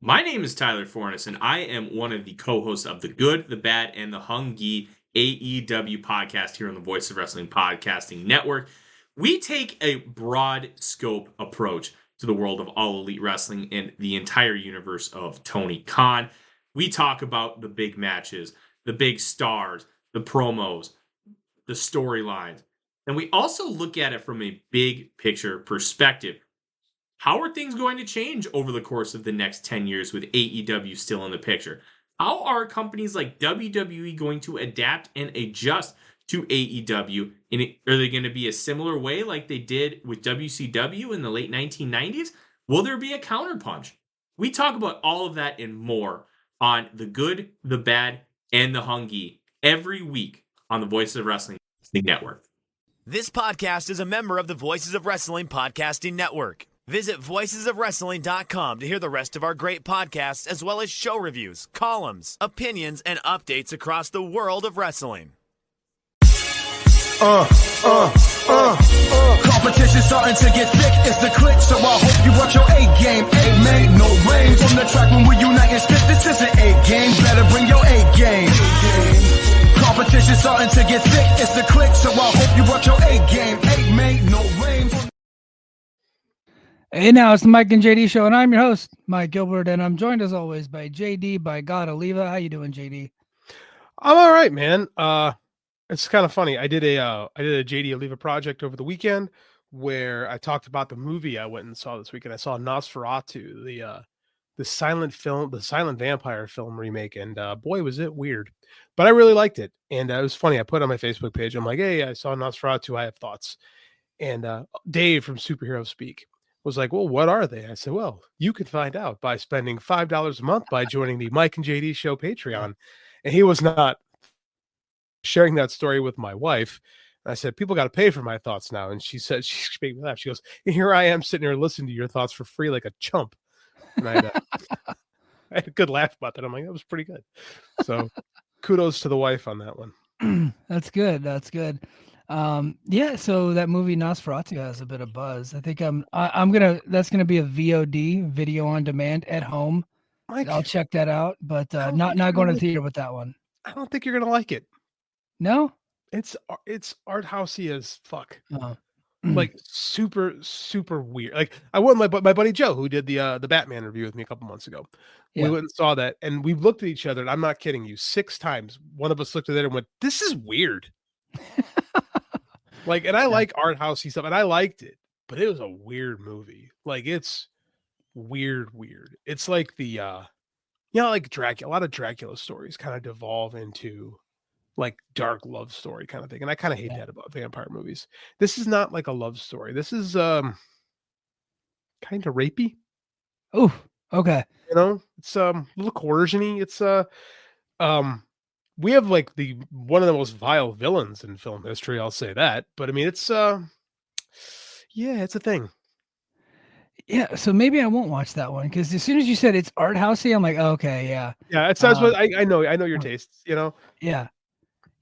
My name is Tyler Fornes, and I am one of the co-hosts of the Good, the Bad, and the Hungy AEW podcast here on the Voice of Wrestling Podcasting Network. We take a broad scope approach to the world of All Elite Wrestling and the entire universe of Tony Khan. We talk about the big matches, the big stars, the promos, the storylines, and we also look at it from a big picture perspective. How are things going to change over the course of the next 10 years with AEW still in the picture? How are companies like WWE going to adapt and adjust to AEW? Are they going to be a similar way like they did with WCW in the late 1990s? Will there be a counterpunch? We talk about all of that and more on The Good, the Bad, and the Hungy every week on the Voices of Wrestling Network. This podcast is a member of the Voices of Wrestling Podcasting Network. Visit voicesofwrestling.com to hear the rest of our great podcasts, as well as show reviews, columns, opinions, and updates across the world of wrestling. Competition starting to get thick, it's the click, so I hope you watch your A game. A made no rain from the track when we unite and spit. This is an A game, better bring your A game. Competition starting to get thick, it's the click, so I hope you watch your A game. A made no rain. Hey, now it's the Mike and JD show, and I'm your host, Mike Gilbert, and I'm joined as always by JD by God Oliva. How you doing, JD? I'm all right, man. It's kind of funny. I did a JD Oliva project over the weekend where I talked about the movie I went and saw this weekend. I saw Nosferatu, the silent vampire film remake, and boy, was it weird. But I really liked it, and it was funny. I put it on my Facebook page. I'm like, hey, I saw Nosferatu. I have thoughts. And Dave from Superhero Speak was like, well, what are they? I said, well, you can find out by spending $5 a month by joining the Mike and JD Show Patreon. And he was not sharing that story with my wife. And I said, people got to pay for my thoughts now. And she said, she made me laugh. She goes, and here I am sitting here listening to your thoughts for free like a chump. And I had a good laugh about that. I'm like, that was pretty good. So kudos to the wife on that one. That's good. That's good. Yeah, so that movie Nosferatu has a bit of buzz. I think that's gonna be a VOD, video on demand at home. Mike, I'll check that out, but not going to the theater with that one. I don't think you're gonna like it. No, it's art housey as fuck. Oh. Like super weird. Like I went with my buddy Joe, who did the Batman review with me a couple months ago. Yeah. We went and saw that, and we looked at each other, and I'm not kidding you, 6 times. One of us looked at it and went, "This is weird." Like, and I like art housey stuff, and I liked it, but it was a weird movie. Like, it's weird. It's like the like Dracula. A lot of Dracula stories kind of devolve into like dark love story kind of thing, and I kind of hate that about vampire movies. This is not like a love story. This is kind of rapey. Oh, okay. You know, it's a little coercion-y. It's we have like one of the most vile villains in film history. I'll say that, but I mean, it's it's a thing. Yeah, so maybe I won't watch that one because as soon as you said it's art housey, I'm like, oh, okay, yeah. Yeah, it sounds. I know your tastes. You know. Yeah.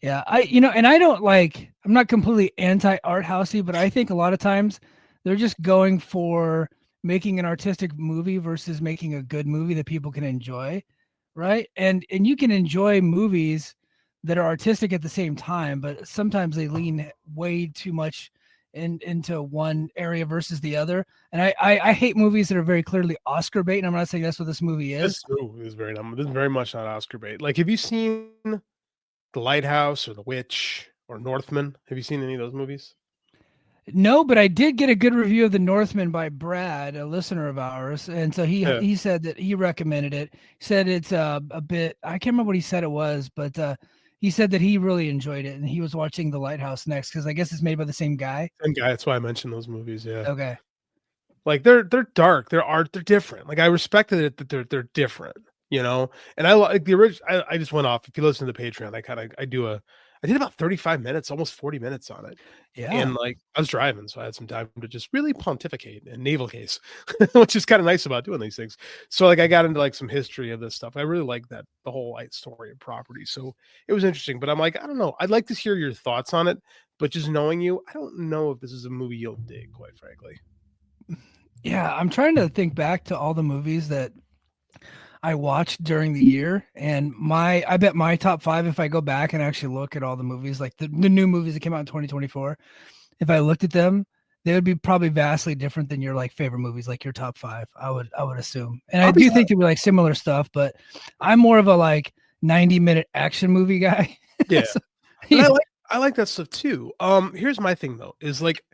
And I don't like. I'm not completely anti art housey, but I think a lot of times they're just going for making an artistic movie versus making a good movie that people can enjoy. Right. And you can enjoy movies that are artistic at the same time, but sometimes they lean way too much into one area versus the other. And I hate movies that are very clearly Oscar bait. And I'm not saying that's what this movie is. This is very much not Oscar bait. Like, have you seen The Lighthouse or The Witch or Northman? Have you seen any of those movies? No, but I did get a good review of The Northman by Brad, a listener of ours. And so he said that he recommended it. He said it's a bit, I can't remember what he said it was, but he said that he really enjoyed it. And he was watching The Lighthouse next because I guess it's made by the same guy. Same guy. That's why I mentioned those movies. Yeah. Okay. Like they're dark. They're different. Like I respected it that they're different, you know? And I like the original. I just went off. If you listen to the Patreon, I did about 35 minutes, almost 40 minutes on it. Yeah. And like I was driving, so I had some time to just really pontificate and navel case, which is kind of nice about doing these things. So like I got into like some history of this stuff. I really like the whole story of property. So it was interesting, but I'm like, I don't know. I'd like to hear your thoughts on it, but just knowing you, I don't know if this is a movie you'll dig, quite frankly. Yeah, I'm trying to think back to all the movies that I watched during the year, and I bet my top 5, if I go back and actually look at all the movies, like the new movies that came out in 2024, if I looked at them, they would be probably vastly different than your like favorite movies, like your top 5. I would assume, and I do think there'd be like similar stuff, but I'm more of a like 90-minute action movie guy. Yeah, So, but I like that stuff too. Here's my thing though, is like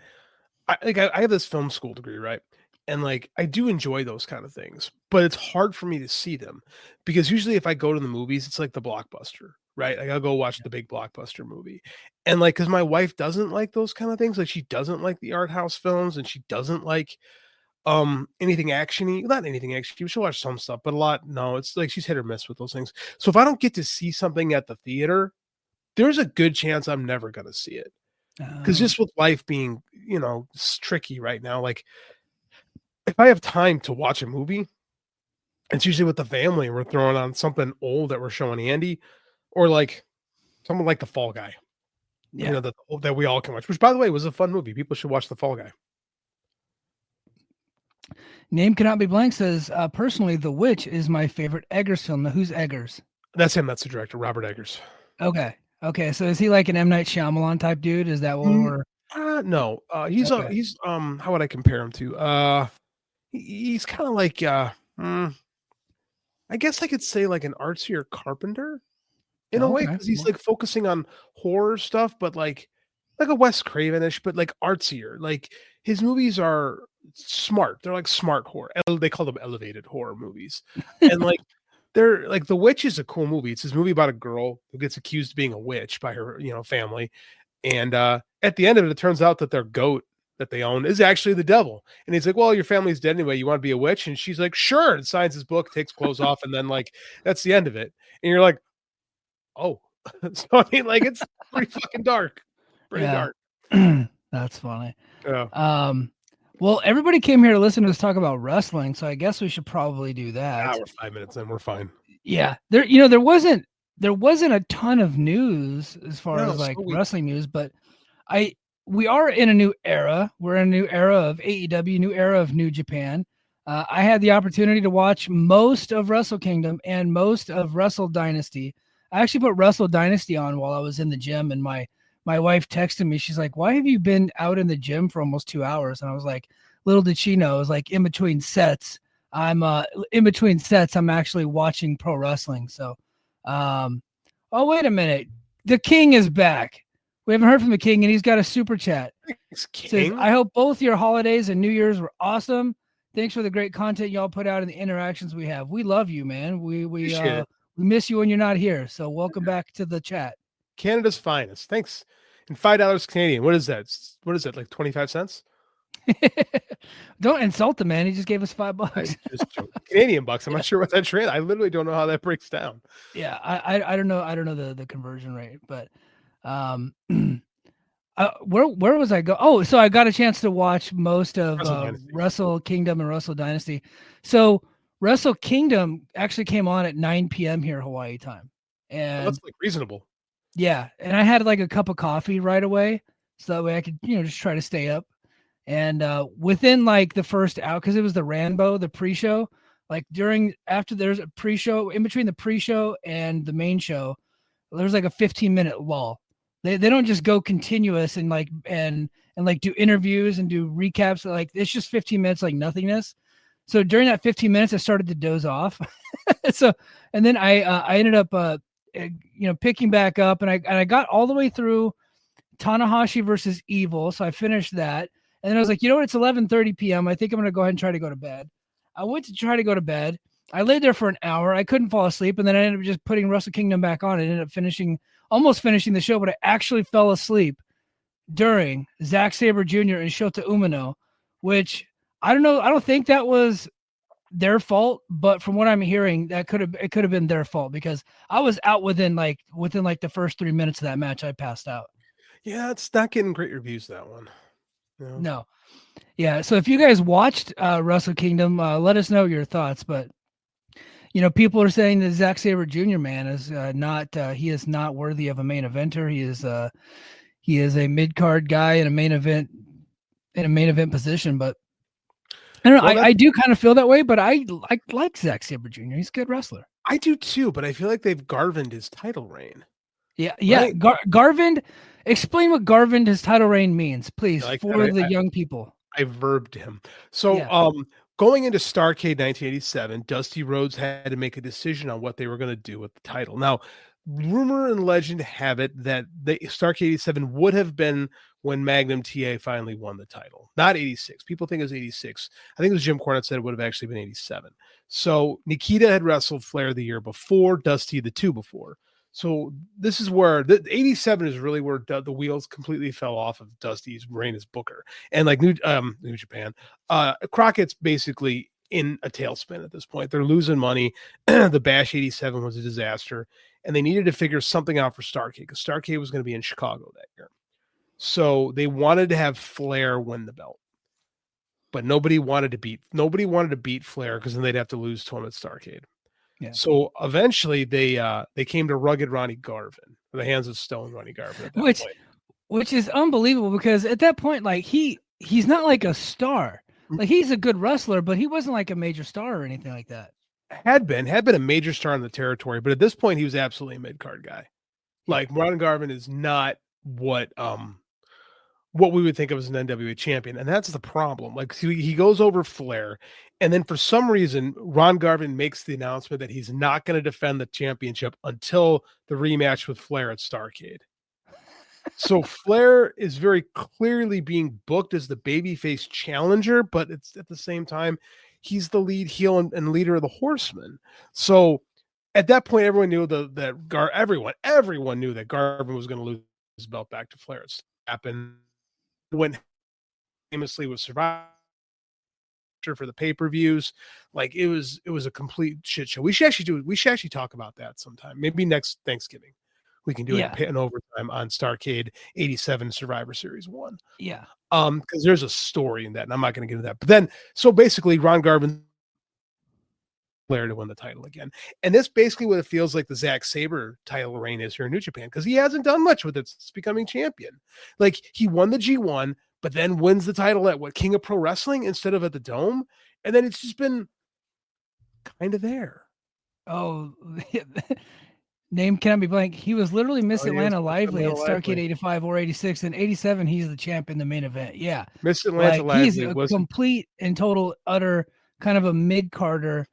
I have this film school degree, right? And like I do enjoy those kind of things, but it's hard for me to see them because usually if I go to the movies, it's like the blockbuster, right? Like I'll go watch the big blockbuster movie. And like because my wife doesn't like those kind of things, like she doesn't like the art house films and she doesn't like anything actiony, not anything actiony. She'll watch some stuff, but a lot no, it's like she's hit or miss with those things. So if I don't get to see something at the theater, there's a good chance I'm never gonna see it. Because just with life being, it's tricky right now, like if I have time to watch a movie, it's usually with the family and we're throwing on something old that we're showing Andy, or like someone like The Fall Guy, that we all can watch, which by the way was a fun movie. People should watch The Fall Guy. Name Cannot Be Blank says, personally, The Witch is my favorite Eggers film. Now, who's Eggers? That's him. That's the director, Robert Eggers. Okay. So is he like an M. Night Shyamalan type dude? Is that what we're... No. He's how would I compare him to? He's kind of like I guess I could say like an artsier Carpenter in a way, because he's like focusing on horror stuff, but like a Wes Cravenish, but like artsier. Like his movies are smart. They're like smart horror. They call them elevated horror movies. And like they're like The Witch is a cool movie. It's this movie about a girl who gets accused of being a witch by her, family. And at the end of it, it turns out that their goat that they own is actually the devil. And he's like, well, your family's dead anyway. You want to be a witch? And she's like, sure. And signs his book, takes clothes off. And then like, that's the end of it. And you're like, oh, so I mean, like, it's pretty fucking dark. Pretty dark. That's funny. Yeah. Well, everybody came here to listen to us talk about wrestling. So I guess we should probably do that. We're 5 minutes in. We're fine. Yeah. There wasn't a ton of news as far as like wrestling news, but we are in a new era. We're in a new era of AEW, new era of New Japan. I had the opportunity to watch most of Wrestle Kingdom and most of Wrestle Dynasty. I actually put Wrestle Dynasty on while I was in the gym, and my wife texted me. She's like, "Why have you been out in the gym for almost 2 hours?" And I was like, little did she know, it was like in between sets. I'm actually watching pro wrestling. So, oh, wait a minute. The King is back. We haven't heard from the King, and he's got a super chat. Says, I hope both your holidays and New Year's were awesome. Thanks for the great content y'all put out and the interactions we have. We love you, man. We miss you when you're not here. So welcome back to the chat. Canada's finest. Thanks. And $5 Canadian. What is that? What is that? Like 25 cents? Don't insult the man. He just gave us $5. Canadian bucks. I'm not sure what that trade. I literally don't know how that breaks down. Yeah, I don't know. I don't know the conversion rate, but where was I go? Oh, so I got a chance to watch most of Wrestle Kingdom and Wrestle Dynasty. So Wrestle Kingdom actually came on at 9 p.m. here Hawaii time, and that's like reasonable. Yeah, and I had like a cup of coffee right away, so that way I could just try to stay up. And within like the first hour, because it was the Rambo, the pre-show, like after there's a pre-show, in between the pre-show and the main show, there's like a 15-minute lull. They don't just go continuous and like do interviews and do recaps. Like it's just 15 minutes, like nothingness. So during that 15 minutes, I started to doze off. And then I ended up picking back up, and I got all the way through Tanahashi versus Evil. So I finished that. And then I was like, it's 11:30 p.m. I think I'm going to go ahead and try to go to bed. I went to try to go to bed. I laid there for an hour. I couldn't fall asleep. And then I ended up just putting Wrestle Kingdom back on. I ended up almost finishing the show, but I actually fell asleep during Zack Sabre Jr. and Shota Umino, which I don't know. I don't think that was their fault, but from what I'm hearing, it could have been their fault, because I was out within the first 3 minutes of that match. I passed out. Yeah, it's not getting great reviews, that one. No. Yeah. So if you guys watched Wrestle Kingdom, let us know your thoughts. But people are saying that Zack Sabre Jr. man is he is not worthy of a main eventer. He is a mid-card guy in a main event position. But I don't know. Well, I do kind of feel that way, but I like Zack Sabre Jr. He's a good wrestler. I do too, but I feel like they've Garvined his title reign. Yeah. Right? Garvind. Explain what Garvind his title reign means, please, Like for the young people. I verbed him. So, Yeah. Going into Starrcade 1987, Dusty Rhodes had to make a decision on what they were going to do with the title. Now, rumor and legend have it that the Starrcade 87 would have been when Magnum TA finally won the title, not 86. People think it was 86. I think it was Jim Cornette said it would have actually been 87. So Nikita had wrestled Flair the year before, Dusty the 2 before. So this is where the 87 is really where the wheels completely fell off of Dusty's reign as Booker. And like New Japan, Crockett's basically in a tailspin at this point. They're losing money. The Bash 87 was a disaster, and they needed to figure something out for Starrcade because Starrcade was going to be in Chicago that year. So they wanted to have Flair win the belt, but nobody wanted to beat Flair because then they'd have to lose to him at Starrcade. Yeah. So eventually they came to rugged Ronnie Garvin, the hands of stone Ronnie Garvin at that point. Which is unbelievable because at that point, like he's not like a star. Like he's a good wrestler, but he wasn't like a major star or anything like that. Had been a major star in the territory, but at this point he was absolutely a mid-card guy. Like Ron Garvin is not what we would think of as an NWA champion, and that's the problem. Like he goes over Flair, and then for some reason Ron Garvin makes the announcement that he's not going to defend the championship until the rematch with Flair at Starrcade. So Flair is very clearly being booked as the babyface challenger, but it's at the same time he's the lead heel and leader of the Horsemen. So at that point, everyone knew everyone knew that Garvin was going to lose his belt back to Flair. It happened when famously with Survivor for the pay-per-views. Like it was a complete shit show. We should actually talk about that sometime. Maybe next Thanksgiving. We can do an overtime on Starrcade 87 Survivor Series 1. Yeah. Because there's a story in that, and I'm not going to get into that. But then, so basically, Ron Garvin Flair to win the title again. And that's basically what it feels like the Zack Sabre title reign is here in New Japan, because he hasn't done much with it since becoming champion. Like he won the G1, but then wins the title at King of Pro Wrestling instead of at the Dome. And then it's just been kind of there. Oh, name cannot be blank. He was literally Miss Atlanta Lively at Starrcade 85 or 86. And 87, he's the champ in the main event. Yeah. Miss Atlanta Lively he's a complete and total, utter kind of a mid-carder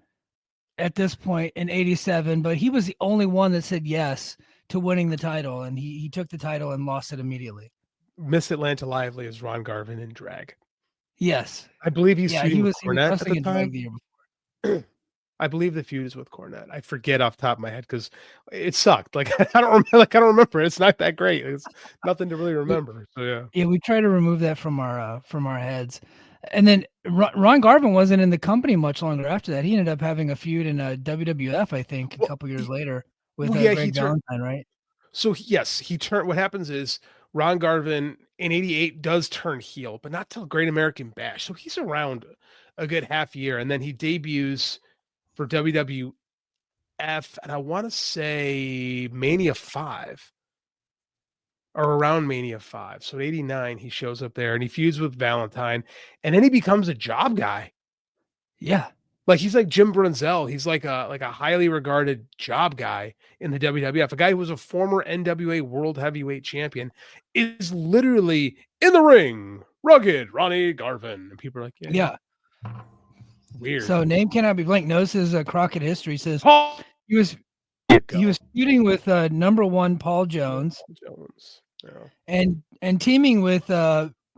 at this point in 87, but he was the only one that said yes to winning the title. And he took the title and lost it immediately. Miss Atlanta Lively is Ron Garvin in drag. Yes. I believe he was Cornette at the time. The year before. I believe the feud is with Cornette. I forget off the top of my head because it sucked. Like I don't remember. It's not that great. It's nothing to really remember. So yeah. Yeah, we try to remove that from our heads. And then Ron Garvin wasn't in the company much longer after that. He ended up having a feud in WWF, I think, a couple years later with Greg Valentine, right? So yes, he turned. What happens is Ron Garvin in 88 does turn heel, but not till Great American Bash. So he's around a good half year, and then he debuts for WWF, and I want to say Mania 5 or around Mania 5. So in 89, he shows up there and he feuds with Valentine, and then he becomes a job guy. Yeah. Like he's like Jim Brunzell. He's like a highly regarded job guy in the WWF. A guy who was a former NWA World Heavyweight Champion is literally in the ring, rugged Ronnie Garvin. And people are like, yeah. Weird. So name cannot be blank. Knows his Crockett history. Says he was feuding with number 1 Paul Jones. Yeah. And teaming with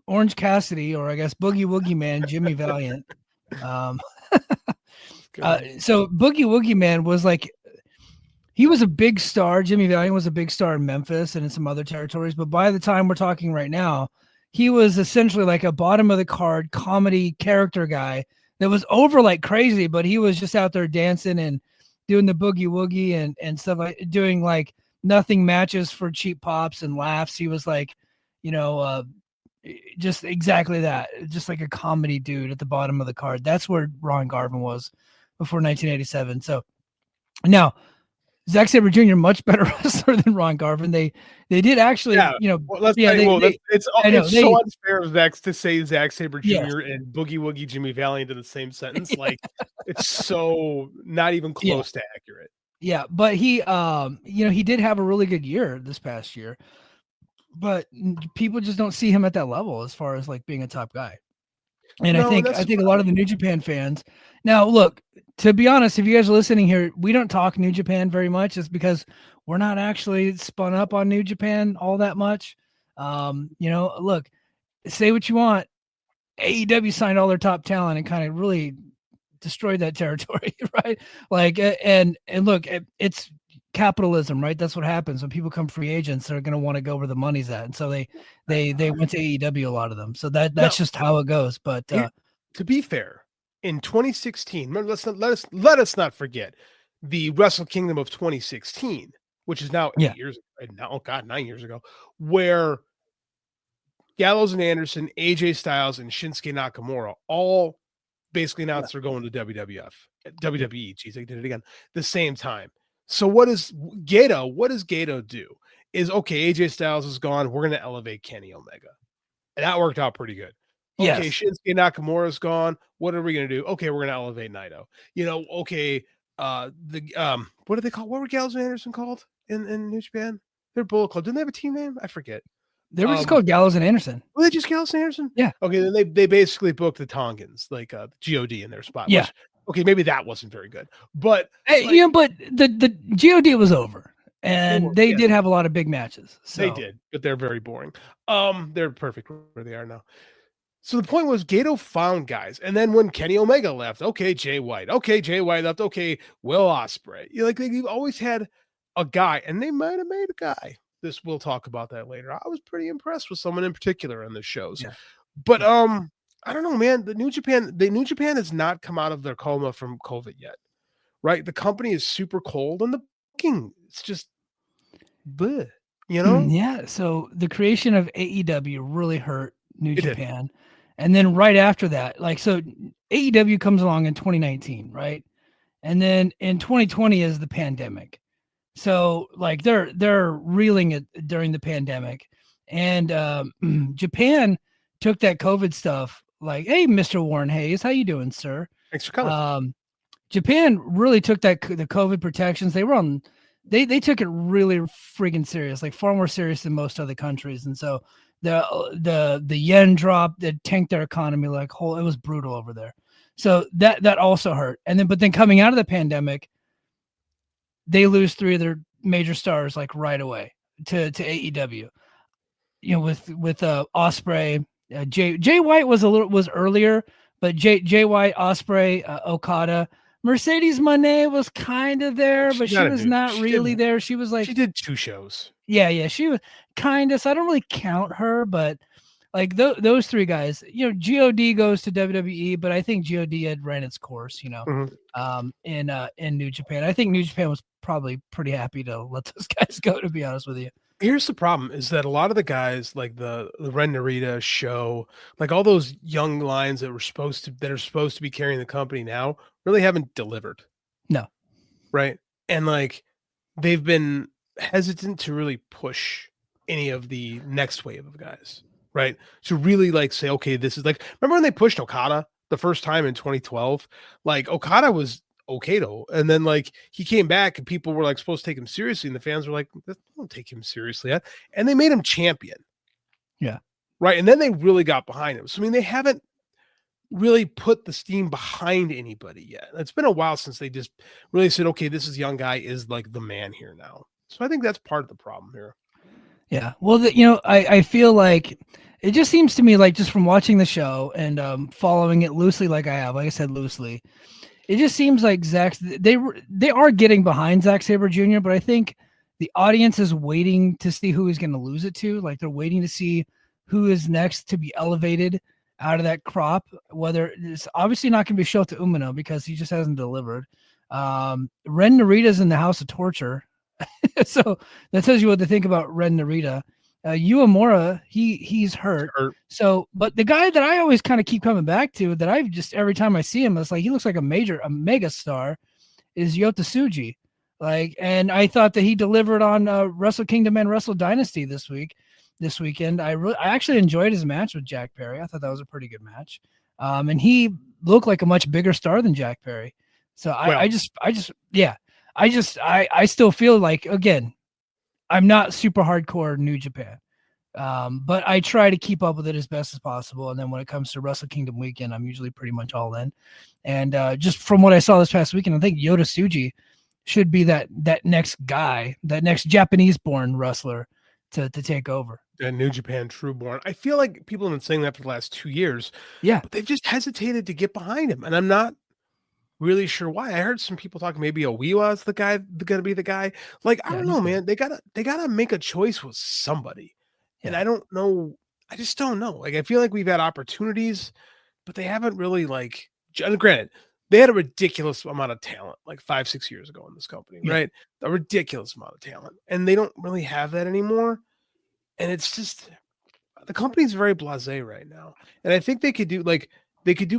Orange Cassidy, or I guess Boogie Woogie Man Jimmy Valiant. So Boogie Woogie Man was like, he was a big star. Jimmy Valiant was a big star in Memphis and in some other territories. But by the time we're talking right now, he was essentially like a bottom of the card comedy character guy that was over like crazy, but he was just out there dancing and doing the boogie woogie and stuff, like doing like nothing matches for cheap pops and laughs. He was like, just exactly that, just like a comedy dude at the bottom of the card. That's where Ron Garvin was before 1987. So now Zack Sabre Jr. much better wrestler than Ron Garvin. They did actually, it's so unfair of Zack to say Zack Sabre Jr. and Boogie Woogie Jimmy Valiant in the same sentence. Like it's so not even close to accurate. Yeah, but he he did have a really good year this past year, but people just don't see him at that level as far as like being a top guy. And I think a lot of the New Japan fans. Now, look, to be honest, if you guys are listening here, we don't talk New Japan very much. It's because we're not actually spun up on New Japan all that much. Look, say what you want. AEW signed all their top talent and kind of really destroyed that territory, right? Like, and look, it's capitalism, right? That's what happens when people come free agents. They're going to want to go where the money's at, and so they went to AEW, a lot of them. So that's just how it goes. But to be fair, in 2016, remember, let us not forget the Wrestle Kingdom of 2016, which is now 8 years now. Oh God, 9 years ago, where Gallows and Anderson, AJ Styles, and Shinsuke Nakamura all basically announced they're going to WWE. Geez, I did it again. The same time. So what does Gato do? Is okay, AJ Styles is gone. We're going to elevate Kenny Omega. And that worked out pretty good. Okay, Shinsuke Nakamura is gone. What are we going to do? Okay, we're going to elevate Naito. What do they call? What were Gallows and Anderson called in New Japan? They're Bullet Club. Didn't they have a team name? I forget. They were just called Gallows and Anderson. Were they just Gallows and Anderson? Yeah. Okay, then they basically booked the Tongans, like GOD in their spot. Yeah. Which, okay, maybe that wasn't very good. But but the GOD was over. And they did have a lot of big matches. So. They did, but they're very boring. They're perfect where they are now. So the point was Gato found guys. And then when Kenny Omega left, okay, Jay White. Okay, Jay White left. Okay, Will Ospreay. You've always had a guy, and they might have made a guy. We'll talk about that later. I was pretty impressed with someone in particular on the shows. Yeah. But I don't know, man. The New Japan has not come out of their coma from COVID yet. Right? The company is super cold, and the booking, it's just bleh, Yeah. So the creation of AEW really hurt New Japan. And then right after that, so AEW comes along in 2019, right? And then in 2020 is the pandemic. So they're reeling it during the pandemic. And Japan took that COVID stuff like, hey, Mr. Warren Hayes, how you doing, sir? Thanks for coming. Japan really took the COVID protections. They were they took it really freaking serious, like far more serious than most other countries. And so the yen dropped, it tanked their economy it was brutal over there. So that also hurt. And then coming out of the pandemic, they lose 3 of their major stars right away to AEW. With Ospreay, Jay White was earlier, but Jay White, Ospreay, Okada, Mercedes Moné was kind of there, but she was not really there. She was she did 2 shows. Yeah, she was kind of. So I don't really count her, but those 3 guys, God goes to WWE, but I think God had ran its course, in New Japan. I think New Japan was probably pretty happy to let those guys go, to be honest with you. Here's the problem is that a lot of the guys like the Ren Narita show, like all those young lions that are supposed to be carrying the company now really haven't delivered. No. Right. And they've been hesitant to really push any of the next wave of guys. Right. To really say, okay, this is remember when they pushed Okada the first time in 2012? Okada was Okado, and then he came back and people were supposed to take him seriously, and the fans were don't take him seriously yet, and they made him champion. Yeah. Right. And then they really got behind him. So they haven't really put the steam behind anybody yet. It's been a while since they just really said, okay, this is young guy is the man here now. So I think that's part of the problem here. Yeah. Well, I feel like it just seems to me just from watching the show and following it loosely, like I said, loosely, it just seems like they are getting behind Zack Sabre Jr., but I think the audience is waiting to see who he's going to lose it to. They're waiting to see who is next to be elevated out of that crop, whether it's obviously not going to be Shota Umino because he just hasn't delivered. Ren Narita's in the House of Torture. So that tells you what to think about Ren Narita. Uemura, he's hurt. So, but the guy that I always kind of keep coming back to, that I've just every time I see him, it's he looks like a mega star, is Yota Tsuji. And I thought that he delivered on Wrestle Kingdom and Wrestle Dynasty this weekend. I actually enjoyed his match with Jack Perry. I thought that was a pretty good match. And he looked like a much bigger star than Jack Perry. So I still feel like, again, I'm not super hardcore New Japan. But I try to keep up with it as best as possible. And then when it comes to Wrestle Kingdom weekend, I'm usually pretty much all in. And just from what I saw this past weekend, I think Yota Tsuji should be that next guy, that next Japanese-born wrestler to take over. That New Japan Trueborn. I feel like people have been saying that for the last 2 years. Yeah. But they've just hesitated to get behind him. And I'm not really sure why. I heard some people talking maybe Owiwa is going to be the guy. Like, I don't know, man. They gotta make a choice with somebody. And I don't know. I just don't know. Like, I feel like we've had opportunities, but they haven't really, like, granted, they had a ridiculous amount of talent like 5-6 years ago in this company, right? A ridiculous amount of talent. And they don't really have that anymore. And it's just, the company's very blasé right now. And I think they could do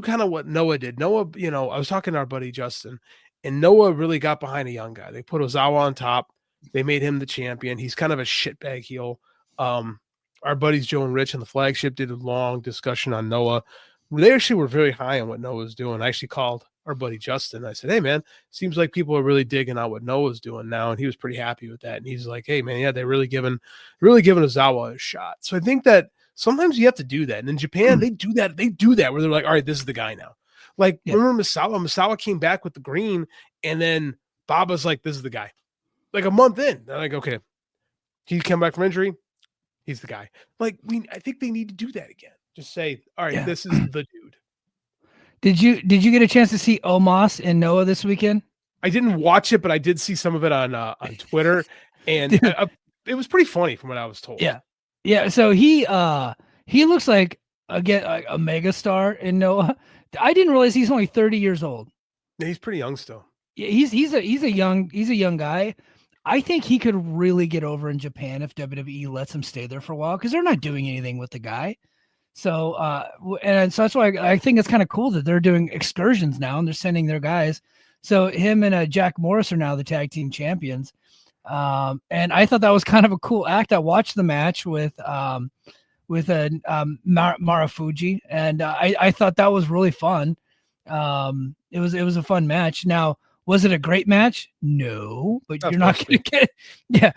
kind of what Noah did. Noah, I was talking to our buddy Justin, and Noah really got behind a young guy. They put Ozawa on top. They made him the champion. He's kind of a shitbag heel. Our buddies Joe and Rich and the Flagship did a long discussion on Noah. They actually were very high on what Noah's doing. I actually called our buddy Justin. I said, "Hey man, seems like people are really digging out what Noah's doing now," and he was pretty happy with that. And he's like, "Hey man, yeah, they're really giving Ozawa a shot." So I think that sometimes you have to do that. And in Japan, they do that. They do that where they're like, "All right, this is the guy now." Like, remember Misawa? Misawa came back with the green, and then Baba's like, "This is the guy." Like a month in, they're like, "Okay, he came back from injury. He's the guy." Like, I think they need to do that again. Just say, "All right, this is the dude." Did you get a chance to see Omos and Noah this weekend? I didn't watch it, but I did see some of it on Twitter, and it was pretty funny from what I was told. Yeah. So he looks like a mega star in Noah. I didn't realize he's only 30 years old. Yeah, he's pretty young still. Yeah, he's a young guy. I think he could really get over in Japan if WWE lets him stay there for a while, because they're not doing anything with the guy. So, and so that's why I think it's kind of cool that they're doing excursions now and they're sending their guys. So him and Jack Morris are now the tag team champions. And I thought that was kind of a cool act. I watched the match with Marufuji, and I thought that was really fun. It was a fun match. Now, was it a great match? No, but you're not going to get it. Yeah,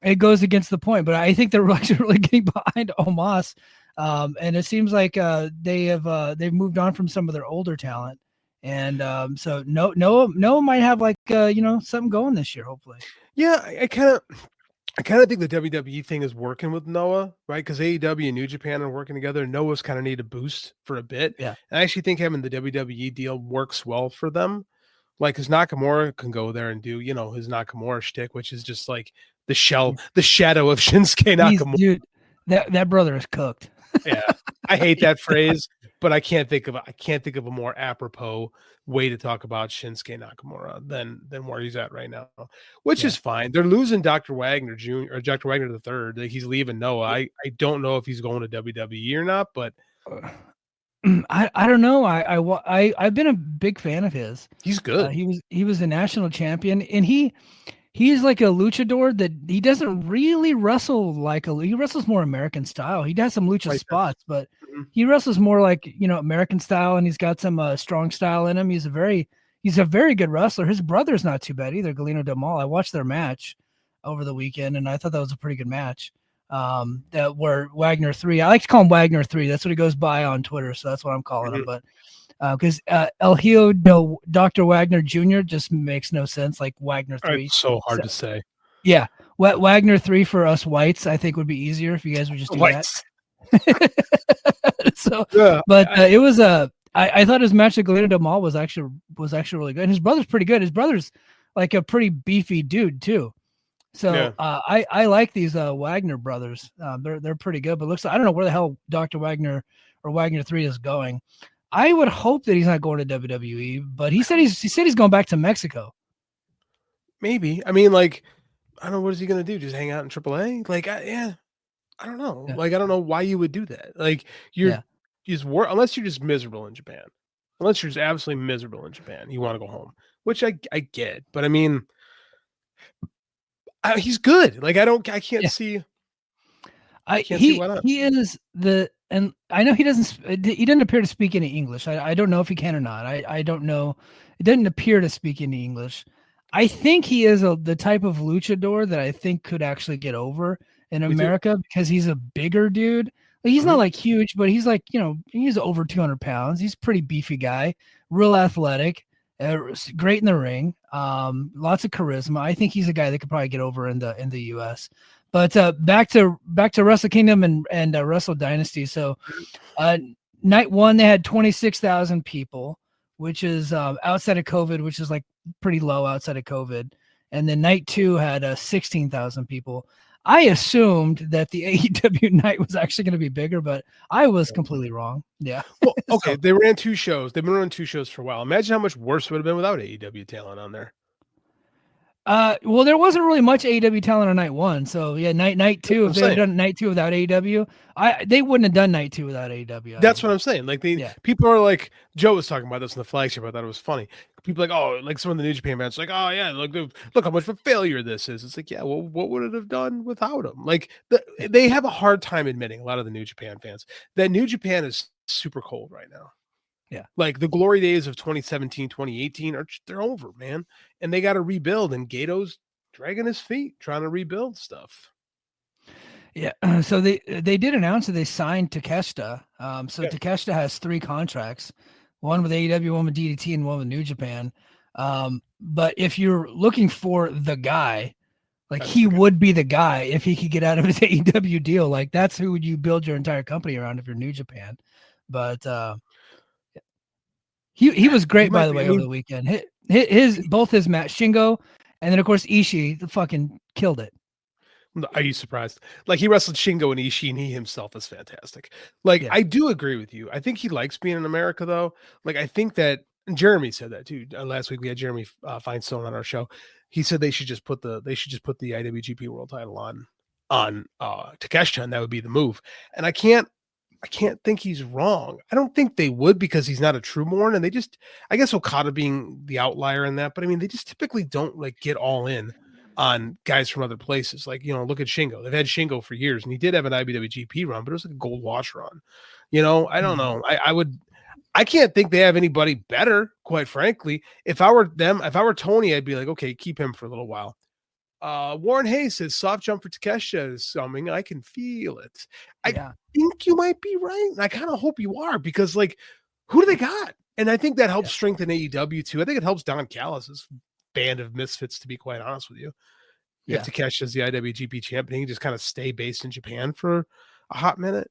it goes against the point. But I think they're actually really getting behind Omos. And it seems like they've moved on from some of their older talent, and so Noah might have like something going this year, hopefully. Yeah, I kind of think the WWE thing is working with Noah, right? Because AEW and New Japan are working together. Noah's kind of need a boost for a bit. Yeah, and I actually think having the WWE deal works well for them. Like, because Nakamura can go there and do his Nakamura shtick, which is just like the shadow of Shinsuke Nakamura. Dude, that brother is cooked. Yeah, I hate that phrase, but I can't think of a more apropos way to talk about Shinsuke Nakamura than where he's at right now, which is fine. They're losing Dr. Wagner Jr. or Dr. Wagner the third. Like, he's leaving Noah. I don't know if he's going to WWE or not, but I don't know. I've been a big fan of his. He's good. He was a national champion, and he's like a luchador that he doesn't really wrestle he wrestles more American style. He does some lucha spots, but he wrestles more like, American style, and he's got some strong style in him. He's a very good wrestler. His brother's not too bad either, Galeno Del Mal. I watched their match over the weekend, and I thought that was a pretty good match. That were Wagner 3. I like to call him Wagner 3. That's what he goes by on Twitter, so that's what I'm calling him. But because El Hijo del Dr. Wagner Jr. just makes no sense, like Wagner 3. It's so hard to say. Yeah. Wagner 3 for us whites, I think would be easier if you guys would just do whites. That. So, yeah, but it was I thought his match at Galeno Del Mal was actually really good. And his brother's pretty good. His brother's like a pretty beefy dude too. So I like these Wagner brothers. They're pretty good, but I don't know where the hell Dr. Wagner or Wagner 3 is going. I would hope that he's not going to WWE, but he said he's going back to Mexico. Maybe. I mean, like, I don't know, what is he going to do? Just hang out in AAA? Like, I don't know. Yeah. Like, I don't know why you would do that. Like, unless you're just miserable in Japan. Unless you're just absolutely miserable in Japan, you want to go home, which I get. But I mean, He's good. Like I can't Yeah. see. I can't see why not. he is and I know he doesn't appear to speak any English. I don't know if he can or not. I don't know. It doesn't appear to speak any English. I think he is the type of luchador that I think could actually get over in Me too. America because he's a bigger dude. Like, he's not like huge, but he's like, he's over 200 pounds. He's a pretty beefy guy, real athletic, great in the ring, lots of charisma. I think he's a guy that could probably get over in the US. But back to Wrestle Kingdom and Wrestle Dynasty. So night one, they had 26,000 people, which is outside of COVID, which is like pretty low outside of COVID. And then night two had 16,000 people. I assumed that the AEW night was actually going to be bigger, but I was completely wrong. Yeah. Well, okay. They ran 2 shows. They've been running 2 shows for a while. Imagine how much worse it would have been without AEW talent on there. Well, there wasn't really much AEW talent on night one. So yeah, night two, if they had done night two without AEW, they wouldn't have done night two without AEW. That's what I'm saying. Like people are like, Joe was talking about this in the flagship. I thought it was funny. People are like, oh, like some of the New Japan fans, like, oh yeah, look how much of a failure this is. It's like, yeah, well, what would it have done without him? Like they have a hard time admitting, a lot of the New Japan fans, that New Japan is super cold right now. Yeah. Like the glory days of 2017, 2018 they're over, man. And they got to rebuild, and Gato's dragging his feet trying to rebuild stuff. Yeah. So they did announce that they signed Takeshita. Takeshita has 3 contracts, one with AEW, one with DDT, and one with New Japan. But if you're looking for the guy, like he would be the guy if he could get out of his AEW deal. Like that's who you build your entire company around if you're New Japan. But he was great, by the way, over the weekend. Both his match, Shingo, and then of course Ishii, fucking killed it. Are you surprised? Like he wrestled Shingo and Ishii, and he himself is fantastic. Like I do agree with you. I think he likes being in America, though. Like I think that and Jeremy said that too. Last week we had Jeremy Feinstone on our show. He said they should just put the IWGP World Title on Takeshita, and that would be the move. And I can't think he's wrong. I don't think they would because he's not a true Morn, and I guess Okada being the outlier in that, but I mean, they just typically don't like get all in on guys from other places. Like, look at Shingo. They've had Shingo for years, and he did have an IWGP run, but it was like a gold watch run. I don't know. I can't think they have anybody better, quite frankly. If I were Tony, I'd be like, okay, keep him for a little while. Warren Hayes says soft jump for Takeshita is coming. I can feel it. I think you might be right. And I kind of hope you are because, like, who do they got? And I think that helps strengthen AEW too. I think it helps Don Callis' band of misfits, to be quite honest with you. If Takeshita is the IWGP champion, he can just kind of stay based in Japan for a hot minute.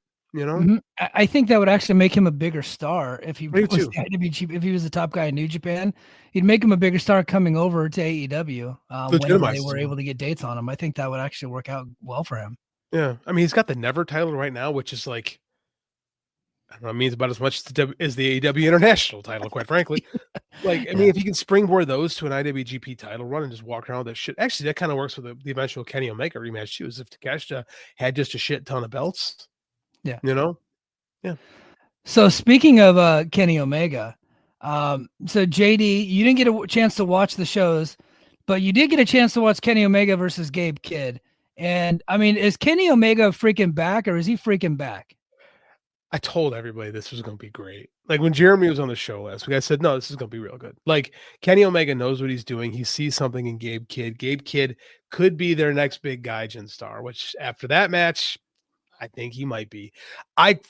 I think that would actually make him a bigger star if he was the IWGP, if he was the top guy in New Japan. He'd make him a bigger star coming over to AEW when they were able to get dates on him. I think that would actually work out well for him. Yeah, I mean, he's got the Never title right now, which is like, I don't know, it means about as much as the AEW International title, quite frankly. Like, I mean, if you can springboard those to an IWGP title run and just walk around with that shit. Actually, that kind of works with the eventual Kenny Omega rematch too, as if Takeshita had just a shit ton of belts. Yeah. Yeah. So speaking of Kenny Omega, so JD, you didn't get a chance to watch the shows, but you did get a chance to watch Kenny Omega versus Gabe Kidd. And I mean, is Kenny Omega freaking back or is he freaking back? I told everybody this was going to be great. Like when Jeremy was on the show last week, I said, no, this is going to be real good. Like Kenny Omega knows what he's doing. He sees something in Gabe Kidd. Gabe Kidd could be their next big Gaijin star, which after that match, I think he might be. I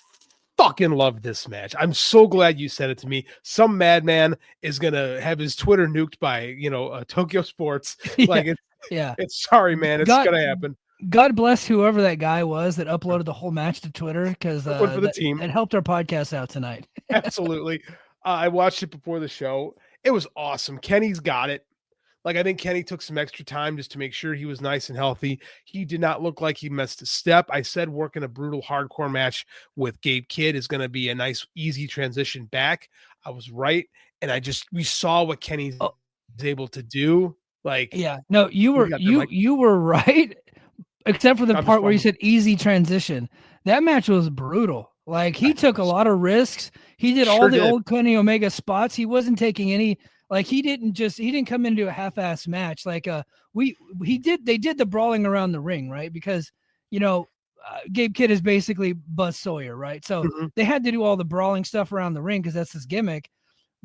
fucking love this match. I'm so glad you sent it to me. Some madman is going to have his Twitter nuked by, Tokyo Sports. Like it's sorry, man. It's going to happen. God bless whoever that guy was that uploaded the whole match to Twitter because it helped our podcast out tonight. Absolutely. I watched it before the show. It was awesome. Kenny's got it. Like, I think Kenny took some extra time just to make sure he was nice and healthy. He did not look like he missed a step. I said working a brutal hardcore match with Gabe Kidd is going to be a nice, easy transition back. I was right. And we saw what Kenny's able to do. Like, no, you were right. Except for the part where you said easy transition. That match was brutal. Like he took a lot of risks. He did all the old Kenny Omega spots. He wasn't taking any Like he didn't come into a half-ass match. Like they did the brawling around the ring, right? Because Gabe Kidd is basically Buzz Sawyer, right? So they had to do all the brawling stuff around the ring because that's his gimmick.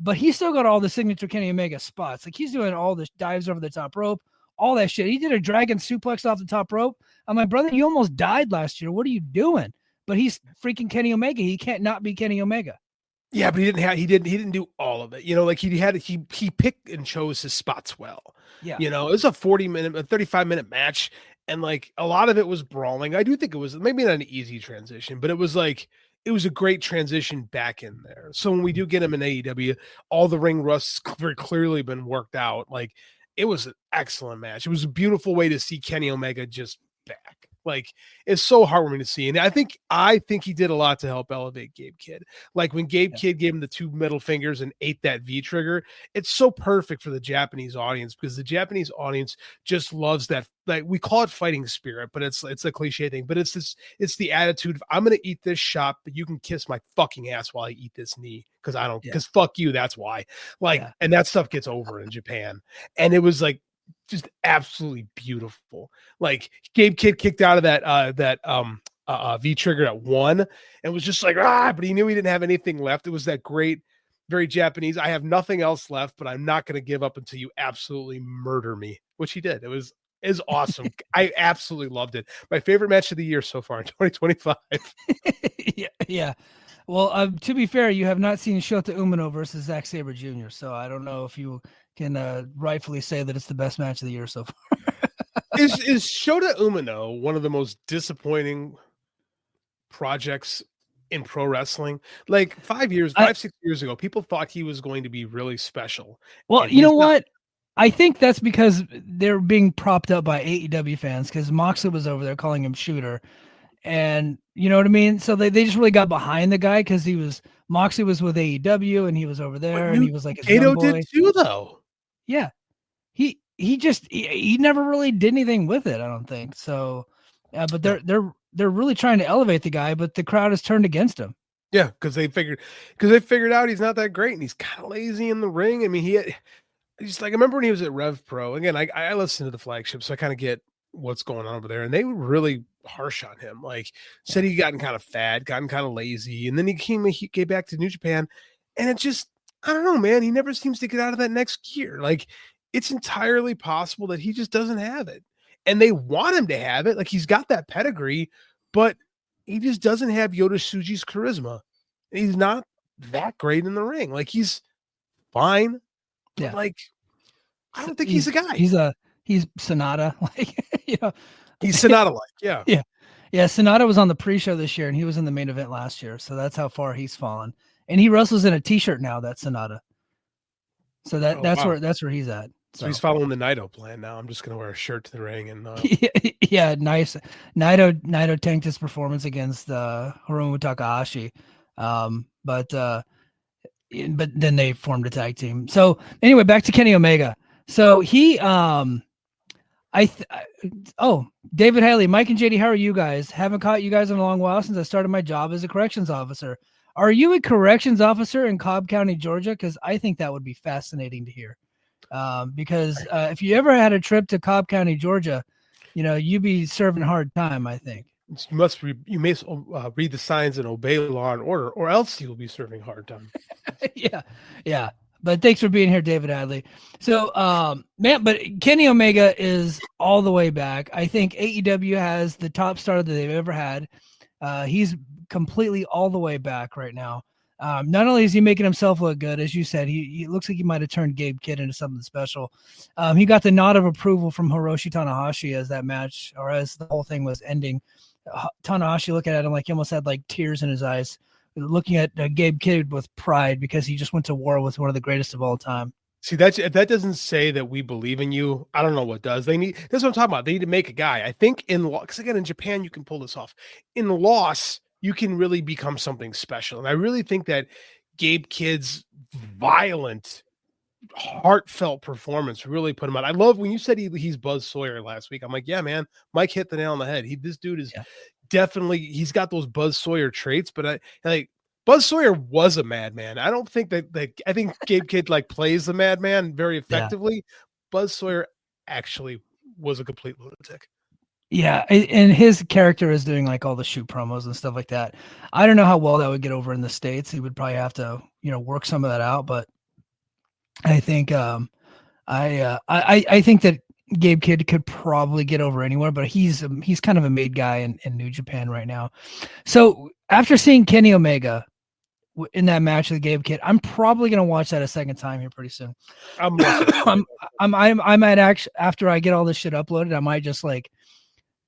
But he still got all the signature Kenny Omega spots. Like he's doing all the dives over the top rope, all that shit. He did a dragon suplex off the top rope. I'm like, brother, you almost died last year. What are you doing? But he's freaking Kenny Omega. He can't not be Kenny Omega. Yeah, but he didn't do all of it. Like he picked and chose his spots well. Yeah. It was a 35-minute match, and like a lot of it was brawling. I do think it was maybe not an easy transition, but it was a great transition back in there. So when we do get him in AEW, all the ring rust's very clearly been worked out. Like it was an excellent match. It was a beautiful way to see Kenny Omega just back. Like it's so heartwarming to see. And I think he did a lot to help elevate Gabe Kidd. Like when Gabe Kidd gave him the 2 middle fingers and ate that V trigger, it's so perfect for the Japanese audience because the Japanese audience just loves that. Like we call it fighting spirit, but it's a cliche thing, but it's the attitude of I'm going to eat this shot, but you can kiss my fucking ass while I eat this knee. Cause I don't, cause fuck you. That's why and that stuff ggets over in Japan. And it was like, just absolutely beautiful. Like Gabe Kidd kicked out of that V trigger at 1 and was just like, but he knew he didn't have anything left. It was that great, very Japanese. I have nothing else left, but I'm not going to give up until you absolutely murder me, which he did. It was awesome. I absolutely loved it. My favorite match of the year so far in 2025. Yeah. Well, to be fair, you have not seen Shota Umino versus Zack Sabre Jr., so I don't know if you can rightfully say that it's the best match of the year so far. Is Shota Umino one of the most disappointing projects in pro wrestling? Like 6 years ago, people thought he was going to be really special. Well, you know what? I think that's because they're being propped up by AEW fans because Moxley was over there calling him Shooter. And you know what I mean? So they just really got behind the guy because Moxley was with AEW and he was over there and he was like his young boy. did too, though. Yeah. He never really did anything with it, I don't think. So but they're really trying to elevate the guy, but the crowd has turned against him. Yeah, because they figured out he's not that great and he's kind of lazy in the ring. I mean, he's like, I remember when he was at Rev Pro. Again, I listen to the flagship, so I kind of get what's going on over there, and they were really harsh on him. Like said he gotten kind of fat, gotten kind of lazy, and then he came back to New Japan, and it just, I don't know, man, he never seems to get out of that next gear. Like it's entirely possible that he just doesn't have it, and they want him to have it. Like he's got that pedigree, but he just doesn't have Yota Tsuji's charisma. He's not that great in the ring. Like he's fine, but like I don't think he's a guy. He's Sonata, like he's Sonata-like, yeah. Sonata was on the pre-show this year, and he was in the main event last year, so that's how far he's fallen. And he wrestles in a T-shirt now. That's Sonata. So that's where he's at. So he's following the Naito plan now. I'm just gonna wear a shirt to the ring and yeah, nice. Naito tanked his performance against Hiromu Takahashi, but then they formed a tag team. So anyway, back to Kenny Omega. So he David Haley, Mike and JD, how are you guys? Haven't caught you guys in a long while since I started my job as a corrections officer. Are you a corrections officer in Cobb County, Georgia? Because I think that would be fascinating to hear. Because if you ever had a trip to Cobb County, Georgia, you'd be serving hard time, I think. You may read the signs and obey law and order, or else you will be serving hard time. Yeah. But thanks for being here, David Hadley. So, but Kenny Omega is all the way back. I think AEW has the top star that they've ever had. He's completely all the way back right now. Not only is he making himself look good, as you said, he looks like he might have turned Gabe Kidd into something special. He got the nod of approval from Hiroshi Tanahashi as that match, or as the whole thing was ending. Tanahashi looking at him like he almost had like tears in his eyes, looking at Gabe Kidd with pride because he just went to war with one of the greatest of all time. See, if that doesn't say that we believe in you, I don't know what does. That's what I'm talking about. They need to make a guy. I think because again, in Japan, you can pull this off. In loss, you can really become something special. And I really think that Gabe Kidd's violent, heartfelt performance really put him out. I love when you said he's Buzz Sawyer last week. I'm like, yeah, man, Mike hit the nail on the head. This dude is definitely, he's got those Buzz Sawyer traits, but Buzz Sawyer was a madman. I don't think I think Gabe Kidd like plays the madman very effectively. Buzz Sawyer actually was a complete lunatic. Yeah, and his character is doing like all the shoot promos and stuff like that. I don't know how well that would get over in the States. He would probably have to, work some of that out. But I think I think that Gabe Kidd could probably get over anywhere, but he's kind of a made guy in New Japan right now. So after seeing Kenny Omega in that match with Gabe Kidd, I'm probably gonna watch that a second time here pretty soon. I might actually, after I get all this shit uploaded, I might just like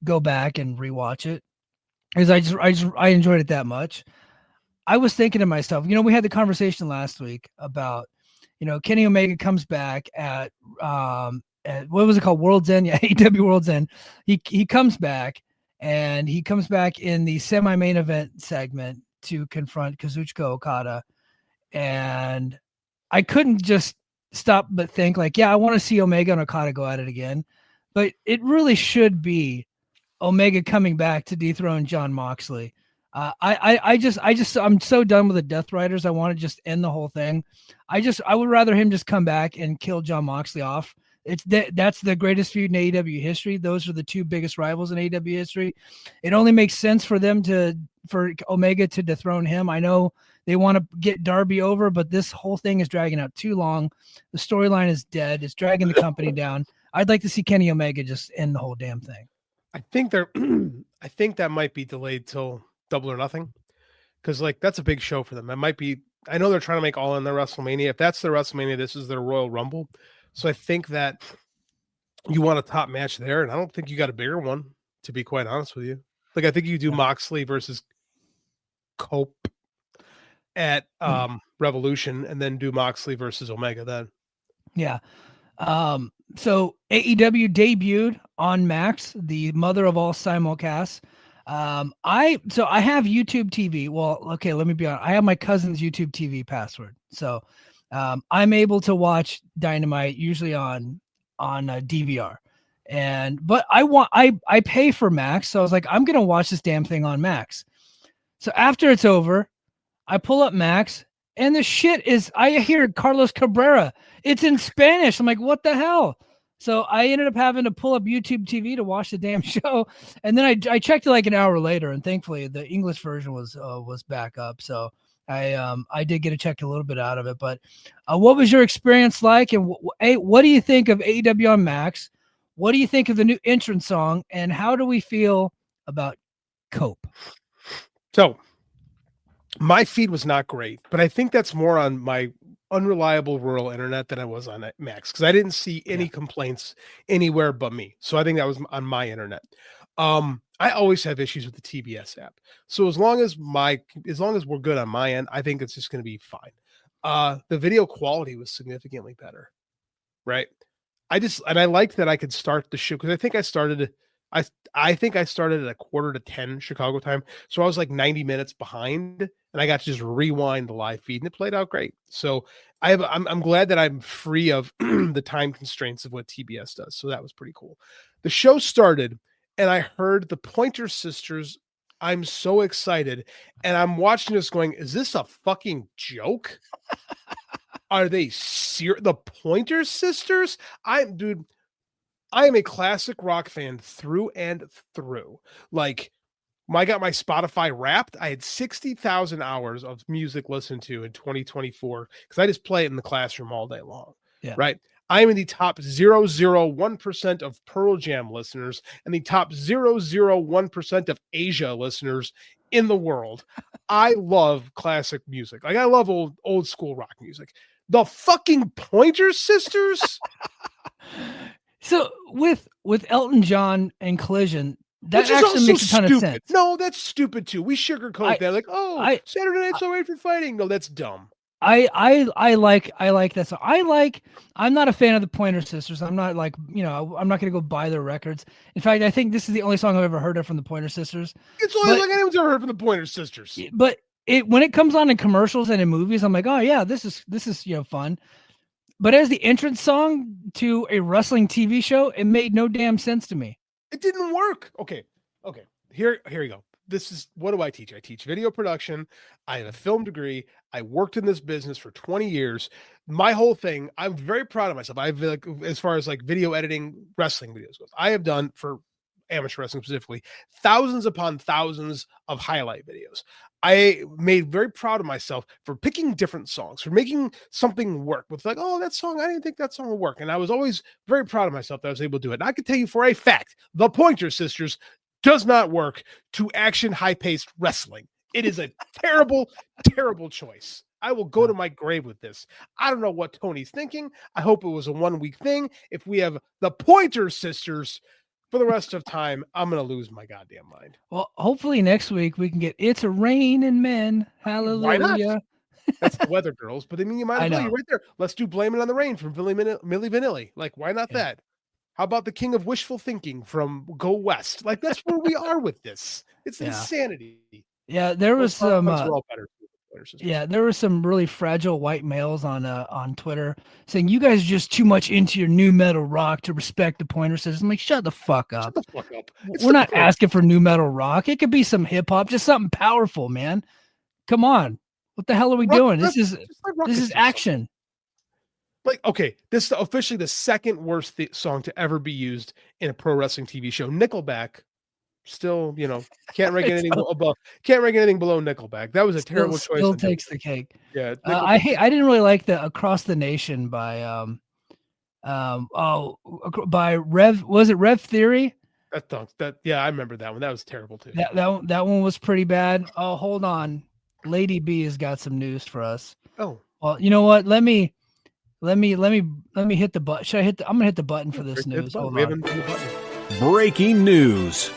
go back and rewatch it because I enjoyed it that much. I was thinking to myself, we had the conversation last week about, Kenny Omega comes back at what was it called? World's End. Yeah. AEW World's End. He comes back and he comes back in the semi-main event segment to confront Kazuchika Okada. And I couldn't just stop but think like, yeah, I want to see Omega and Okada go at it again, but it really should be Omega coming back to dethrone Jon Moxley. I'm so done with the Death Riders. I want to just end the whole thing. I would rather him just come back and kill Jon Moxley off. That's the greatest feud in AEW history. Those are the two biggest rivals in AEW history. It only makes sense for Omega to dethrone him. I know they want to get Darby over, but this whole thing is dragging out too long. The storyline is dead. It's dragging the company down. I'd like to see Kenny Omega just end the whole damn thing. I think that might be delayed till Double or Nothing, because like that's a big show for them. It might be. I know they're trying to make All In their WrestleMania. If that's their WrestleMania, this is their Royal Rumble. So I think that you want a top match there, and I don't think you got a bigger one, to be quite honest with you. Like I think you do Moxley versus Cope at Revolution, and then do Moxley versus Omega then. Yeah. So AEW debuted on Max, the mother of all simulcasts. I have YouTube TV. Well, okay, let me be honest. I have my cousin's YouTube TV password. So I'm able to watch Dynamite usually on DVR. But I pay for Max. So I was like, I'm going to watch this damn thing on Max. So after it's over, I pull up Max and the shit is, I hear Carlos Cabrera. It's in Spanish. I'm like, what the hell? So I ended up having to pull up YouTube TV to watch the damn show. And then I checked it like an hour later, and thankfully the English version was back up. So I did get to check a little bit out of it. But what was your experience like? And what do you think of AEW on Max? What do you think of the new entrance song? And how do we feel about Cope? So my feed was not great, but I think that's more on my unreliable rural internet than I was on Max, because I didn't see any complaints anywhere but me. So I think that was on my internet. I always have issues with the TBS app. So as long as we're good on my end, I think it's just going to be fine. The video quality was significantly better, right? I liked that I could start the show, because I think I started at 9:45 Chicago time. So I was like 90 minutes behind, and I got to just rewind the live feed, and it played out great. So I'm glad that I'm free of the time constraints of what TBS does. So that was pretty cool. The show started, and I heard the Pointer Sisters. I'm so excited. And I'm watching this going, is this a fucking joke? Are they serious? The Pointer Sisters? I am a classic rock fan through and through. Like, I got my Spotify Wrapped. I had 60,000 hours of music listened to in 2024 because I just play it in the classroom all day long. Yeah. Right. I am in the top 0.001% of Pearl Jam listeners and the top 0.001% of Asia listeners in the world. I love classic music. Like, I love old school rock music. The fucking Pointer Sisters. So with Elton John and Collision, that actually makes a ton of sense. No, that's stupid too. We sugarcoat that, like, Saturday Night's Alright for Fighting. No, that's dumb. I like that song. I'm not a fan of the Pointer Sisters. I'm not like, I'm not gonna go buy their records. In fact, I think this is the only song I've ever heard of from the Pointer Sisters. It's the only song anyone's ever heard from the Pointer Sisters. But when it comes on in commercials and in movies, I'm like, oh yeah, this is fun. But as the entrance song to a wrestling TV show, it made no damn sense to me. It didn't work. Okay. Here you go. what do I teach? I teach video production. I have a film degree. I worked in this business for 20 years. My whole thing, I'm very proud of myself. I've like, as far as like video editing, wrestling videos goes, I have done for amateur wrestling specifically, thousands upon thousands of highlight videos. I made very proud of myself for picking different songs, for making something work with like, oh, that song, I didn't think that song would work. And I was always very proud of myself that I was able to do it. And I can tell you for a fact, the Pointer Sisters does not work to action high-paced wrestling. It is a terrible, terrible choice. I will go to my grave with this. I don't know what Tony's thinking. I hope it was a 1 week thing. If we have the Pointer Sisters for the rest of time, I'm going to lose my goddamn mind. Well, hopefully next week we can get It's a Raining Men. Hallelujah. Why not? That's the Weather Girls. But I mean, you might as well. You're right there. Let's do Blame It on the Rain from Milli Vanilli. Like, why not that? How about the King of Wishful Thinking from Go West? Like, that's where we are with this. It's insanity. Yeah, there was some. Yeah, there were some really fragile white males on Twitter saying you guys are just too much into your new metal rock to respect the Pointer Sisters. I'm like, shut the fuck up. Shut the fuck up. We're not asking for new metal rock. It could be some hip hop, just something powerful, man. Come on, what the hell are we doing? This is action. Like, okay, this is officially the second worst song to ever be used in a pro wrestling TV show. Nickelback. Still, can't rank anything below Nickelback. That was a terrible choice. Still takes the cake. Yeah, I didn't really like the Across the Nation by by Rev. Was it Rev Theory? I remember that one. That was terrible too. That one was pretty bad. Oh, hold on, Lady B has got some news for us. Oh, well, you know what? Let me hit the button. I'm gonna hit the button for this news. Hold on. Breaking news.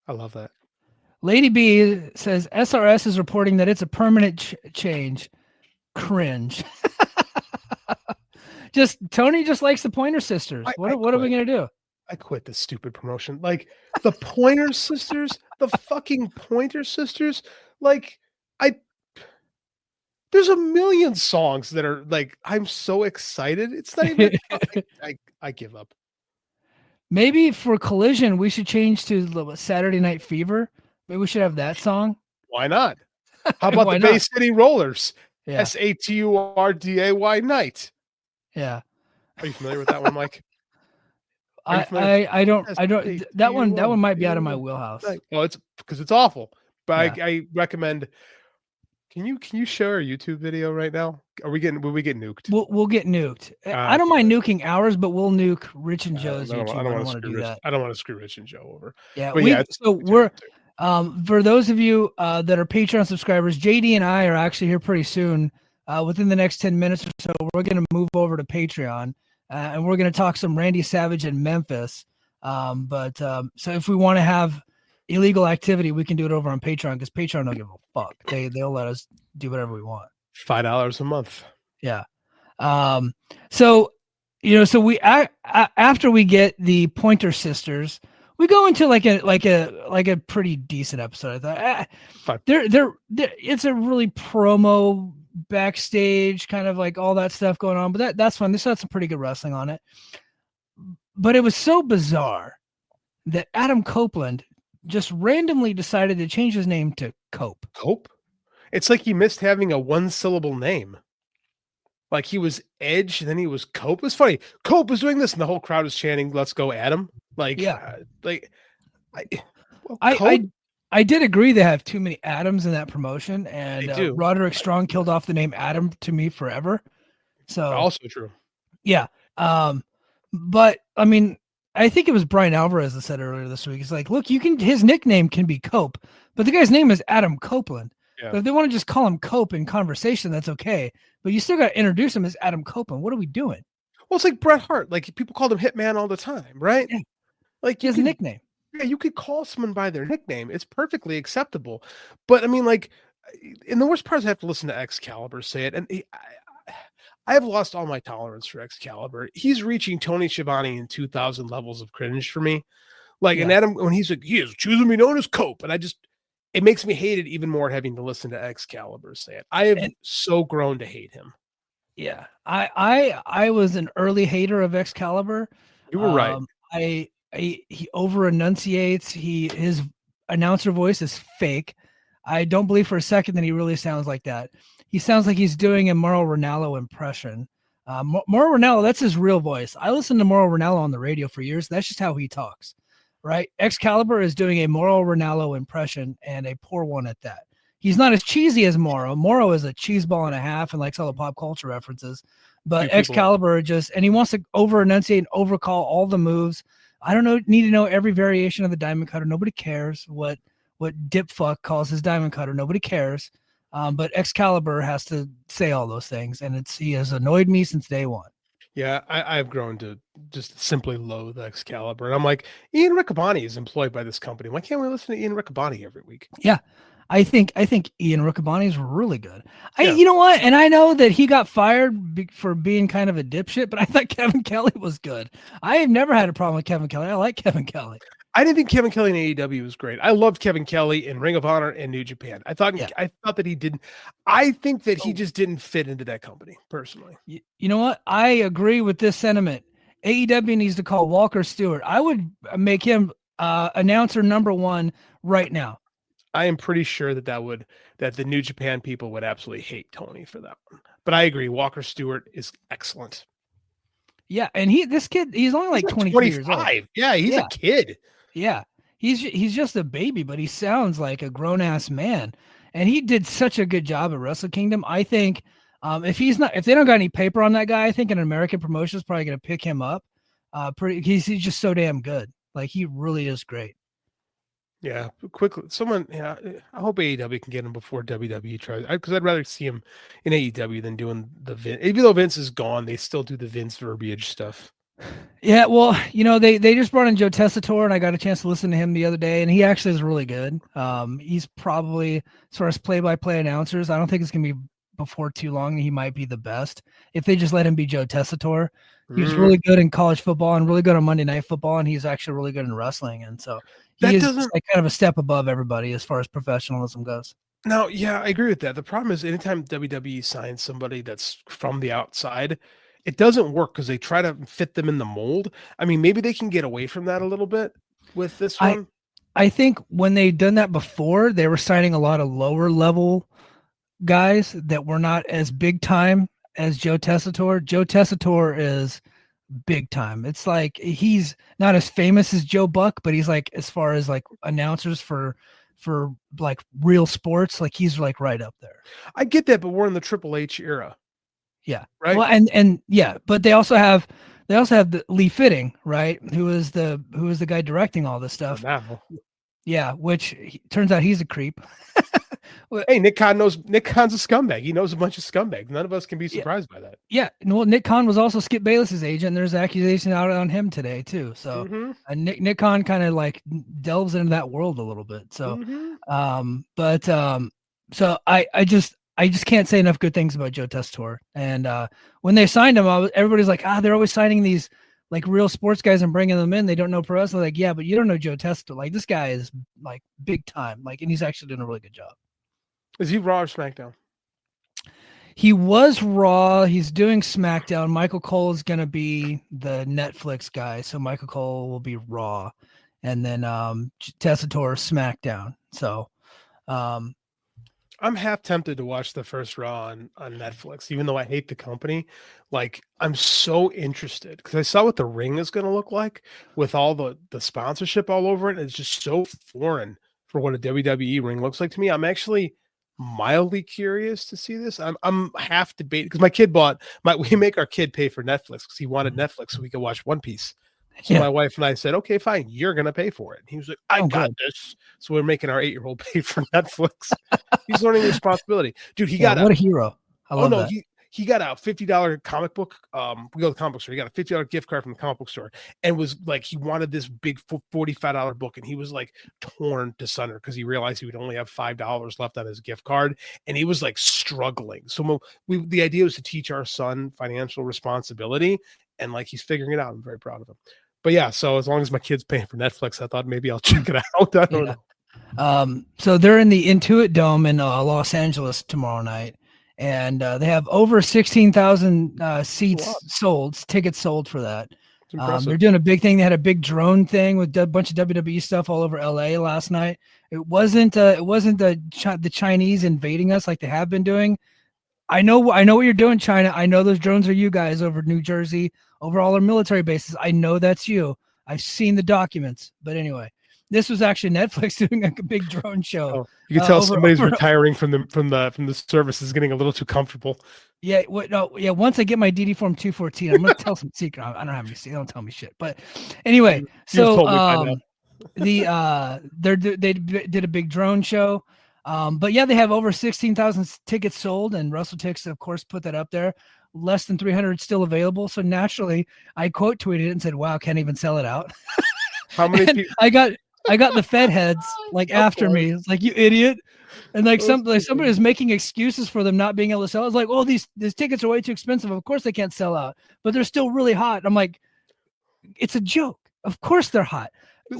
I love that. Lady B says SRS is reporting that it's a permanent change. Cringe. Tony just likes the Pointer Sisters. What are we gonna do? I quit this stupid promotion. Like the Pointer Sisters, the fucking Pointer Sisters. Like there's a million songs that are like, I'm so excited. It's not even. I give up. Maybe for Collision, we should change to Saturday Night Fever. Maybe we should have that song. Why not? How about the Bay City Rollers? Yeah. SATURDAY Night. Yeah. Are you familiar with that one, Mike? I don't. That one might be out of my wheelhouse. Well, it's because it's awful. But yeah. I recommend. Can you share a YouTube video right now? Will we get nuked? We'll get nuked. I don't mind nuking ours, but we'll nuke Rich and Joe's YouTube. I don't want to do that. I don't want to screw Rich and Joe over. Yeah. We're for those of you that are Patreon subscribers, JD and I are actually here pretty soon. Within the next 10 minutes or so, we're going to move over to Patreon, and we're going to talk some Randy Savage in Memphis. So if we want to have illegal activity, we can do it over on Patreon because Patreon don't give a fuck. They'll let us do whatever we want. $5 a month. Yeah. So we after we get the Pointer Sisters, we go into like a pretty decent episode. I thought it's a really promo backstage kind of like all that stuff going on, but that's fun. This had some pretty good wrestling on it. But it was so bizarre that Adam Copeland just randomly decided to change his name to Cope. Cope? It's like he missed having a one-syllable name. Like he was Edge, and then he was Cope. It was funny. Cope was doing this, and the whole crowd was chanting, "Let's go, Adam!" Like, yeah. I did agree they have too many Adams in that promotion, and Roderick Strong killed off the name Adam to me forever. So also true. Yeah. But I mean, I think it was Brian Alvarez that said earlier this week. He's like, look, his nickname can be Cope, but the guy's name is Adam Copeland. Yeah. But if they want to just call him Cope in conversation, that's okay. But you still got to introduce him as Adam Copeland. What are we doing? Well, it's like Bret Hart. Like people called him Hitman all the time, right? Yeah. Like his nickname. Yeah, you could call someone by their nickname. It's perfectly acceptable. But I mean, like, and the worst part is I have to listen to Excalibur say it. And I have lost all my tolerance for Excalibur. He's reaching Tony Schiavone in 2000 levels of cringe for me. Like, and Adam, when he's like, he is choosing me known as Cope. And it makes me hate it even more having to listen to Excalibur say it. I have so grown to hate him. Yeah, I was an early hater of Excalibur. You were right. He over enunciates. His announcer voice is fake. I don't believe for a second that he really sounds like that. He sounds like he's doing a Mauro Ranallo impression. Mauro Ranallo, that's his real voice. I listened to Mauro Ranallo on the radio for years. That's just how he talks, right? Excalibur is doing a Mauro Ranallo impression, and a poor one at that. He's not as cheesy as Mauro. Mauro is a cheese ball and a half and likes all the pop culture references. But Excalibur and he wants to over enunciate and overcall all the moves. I don't need to know every variation of the diamond cutter. Nobody cares what Dipfuck calls his diamond cutter. Nobody cares. But Excalibur has to say all those things, and he has annoyed me since day one. Yeah, I've grown to just simply loathe Excalibur. And I'm like, Ian Riccaboni is employed by this company. Why can't we listen to Ian Riccaboni every week? Yeah. I think Ian Riccaboni is really good. You know what? And I know that he got fired for being kind of a dipshit, but I thought Kevin Kelly was good. I have never had a problem with Kevin Kelly. I like Kevin Kelly. I didn't think Kevin Kelly in AEW was great. I loved Kevin Kelly in Ring of Honor and New Japan. I thought that he didn't. I think that he just didn't fit into that company personally. You know what? I agree with this sentiment. AEW needs to call Walker Stewart. I would make him announcer number 1 right now. I am pretty sure that the New Japan people would absolutely hate Tony for that one. But I agree. Walker Stewart is excellent. Yeah, and he's only like 23 years old. Yeah, he's a kid. Yeah. He's just a baby, but he sounds like a grown-ass man. And he did such a good job at Wrestle Kingdom. I think if they don't got any paper on that guy, I think an American promotion is probably going to pick him up. He's just so damn good. Like, he really is great. Yeah, quickly. I hope AEW can get him before WWE tries, because I'd rather see him in AEW than doing the Vince. Even though Vince is gone, they still do the Vince verbiage stuff. Yeah, well, they just brought in Joe Tessitore, and I got a chance to listen to him the other day, and he actually is really good. He's probably, as far as play-by-play announcers, I don't think it's going to be before too long. He might be the best if they just let him be Joe Tessitore. He was really good in college football and really good on Monday Night Football, and he's actually really good in wrestling. And so he is like kind of a step above everybody as far as professionalism goes. No, yeah, I agree with that. The problem is anytime WWE signs somebody that's from the outside, it doesn't work because they try to fit them in the mold. I mean, maybe they can get away from that a little bit with this one. I think when they'd done that before, they were signing a lot of lower level guys that were not as big time as Joe Tessitore. Joe Tessitore is big time. It's like he's not as famous as Joe Buck, but he's like, as far as like announcers for like real sports, like he's like right up there. I get that, but we're in the Triple H era. Yeah. Right. Well, and yeah, but they also have the Lee Fitting, right? Who is the guy directing all this stuff. Yeah, which turns out he's a creep. Hey, Nick Khan's a scumbag. He knows a bunch of scumbags. None of us can be surprised by that. Yeah. Well, Nick Khan was also Skip Bayless's agent. There's accusations out on him today too. So Nick Khan kind of like delves into that world a little bit. So, so I just can't say enough good things about Joe Tessitore. And when they signed him, everybody's like, they're always signing these like real sports guys and bringing them in. They don't know pro wrestling. Like, yeah, but you don't know Joe Tessitore. Like, this guy is like big time. Like, and he's actually doing a really good job. Is he Raw or SmackDown? He was Raw. He's doing SmackDown. Michael Cole is going to be the Netflix guy. So Michael Cole will be Raw. And then Tessitore SmackDown. So I'm half tempted to watch the first Raw on Netflix, even though I hate the company. Like, I'm so interested because I saw what the ring is going to look like with all the sponsorship all over it. It's just so foreign for what a WWE ring looks like to me. I'm actually mildly curious to see this. I'm half debating because my kid we make our kid pay for Netflix because he wanted Netflix so we could watch One Piece. So my wife and I said, okay, fine, you're going to pay for it. And he was like, I got this. So we're making our 8-year-old pay for Netflix. He's learning responsibility. Dude, he got what a hero. I love that. He got a $50 comic book. We go to the comic book store. He got a $50 gift card from the comic book store and was like, he wanted this big $45 book. And he was like torn to sunder because he realized he would only have $5 left on his gift card. And he was like struggling. So the idea was to teach our son financial responsibility. And like, he's figuring it out. I'm very proud of him. But yeah, so as long as my kid's paying for Netflix, I thought maybe I'll check it out. I don't know. So they're in the Intuit Dome in Los Angeles tomorrow night. and they have over 16,000 tickets sold for that. They're doing a big thing. They had a big drone thing with a bunch of WWE stuff all over LA last night. It wasn't the Chinese invading us like they have been doing. I know what you're doing, China. I know those drones are you guys over New Jersey, over all our military bases. I know that's you. I've seen the documents. But anyway, this was actually Netflix doing a big drone show. Oh, you can tell somebody's retiring from the service is getting a little too comfortable. Yeah, once I get my DD Form 214, I'm gonna tell some secret. I don't have any secret. Don't tell me shit. But anyway, they did a big drone show. But yeah, they have over 16,000 tickets sold, and WrestleTix, of course, put that up there. Less than 300 still available. So naturally, I quote tweeted it and said, "Wow, can't even sell it out." How many people? I got the Fed heads after me. It's like, you idiot. And somebody is making excuses for them not being able to sell. It's like, oh, these tickets are way too expensive. Of course they can't sell out, but they're still really hot. I'm like, it's a joke. Of course they're hot.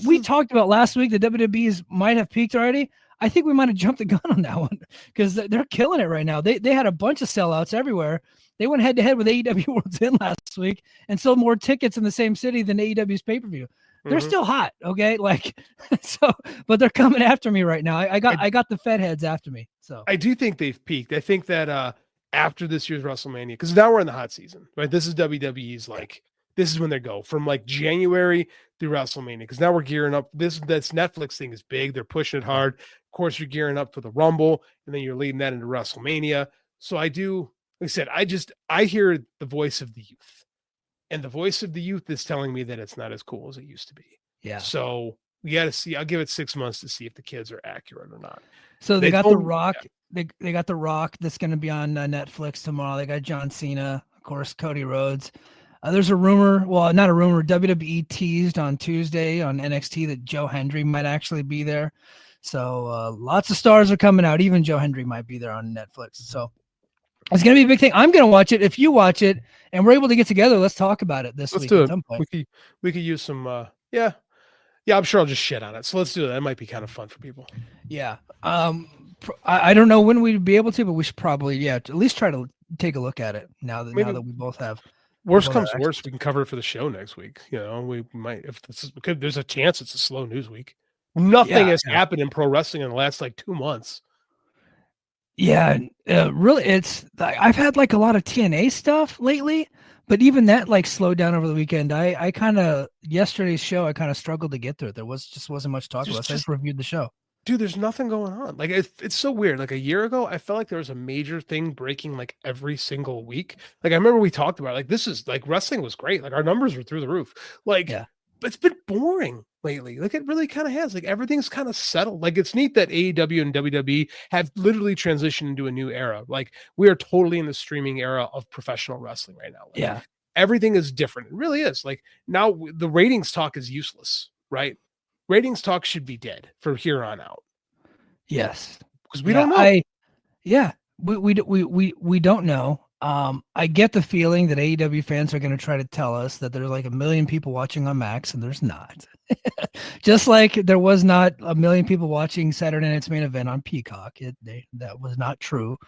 We talked about last week the WWE's might have peaked already. I think we might have jumped the gun on that one because they're killing it right now. They had a bunch of sellouts everywhere. They went head to head with AEW World's End last week and sold more tickets in the same city than AEW's pay-per-view. They're still hot, okay? But they're coming after me right now. I got the Fed heads after me. So I do think they've peaked. I think that after this year's WrestleMania, because now we're in the hot season, right? This is WWE's this is when they go from January through WrestleMania, because now we're gearing up. This Netflix thing is big. They're pushing it hard. Of course, you're gearing up for the Rumble, and then you're leading that into WrestleMania. So I do, like I said, I hear the voice of the youth. And the voice of the youth is telling me that it's not as cool as it used to be. Yeah. So we got to see. I'll give it 6 months to see if the kids are accurate or not. So they got The Rock. Yeah. They got The Rock that's going to be on Netflix tomorrow. They got John Cena, of course, Cody Rhodes. There's a rumor. Well, not a rumor. WWE teased on Tuesday on NXT that Joe Hendry might actually be there. So lots of stars are coming out. Even Joe Hendry might be there on Netflix. So it's going to be a big thing. I'm going to watch it. If you watch it and we're able to get together, let's talk about it this week at some point. We could use some, yeah, I'm sure I'll just shit on it. So let's do that. It might be kind of fun for people. Yeah. I don't know when we'd be able to, but we should probably, at least try to take a look at it now that we both have. Worst comes to worst, we can cover it for the show next week. We might, there's a chance it's a slow news week. Nothing has happened in pro wrestling in the last 2 months. Yeah, really, I've had a lot of TNA stuff lately, but even that slowed down over the weekend. I kind of, yesterday's show, I kind of struggled to get through it. There wasn't much talk about it. I just reviewed the show. Dude, there's nothing going on. It's so weird. A year ago, I felt like there was a major thing breaking every single week. I remember we talked about this is wrestling was great. Our numbers were through the roof. But it's been boring lately. It really kind of has. Everything's kind of settled. It's neat that AEW and WWE have literally transitioned into a new era. We are totally in the streaming era of professional wrestling right now. Everything is different. It really is. Now the ratings talk is useless, right? Ratings talk should be dead from here on out. Yes, because we don't know. We don't know. I get the feeling that AEW fans are going to try to tell us that there's 1 million people watching on Max, and there's not. Just like there was not 1 million people watching Saturday Night's Main Event on Peacock. That was not true.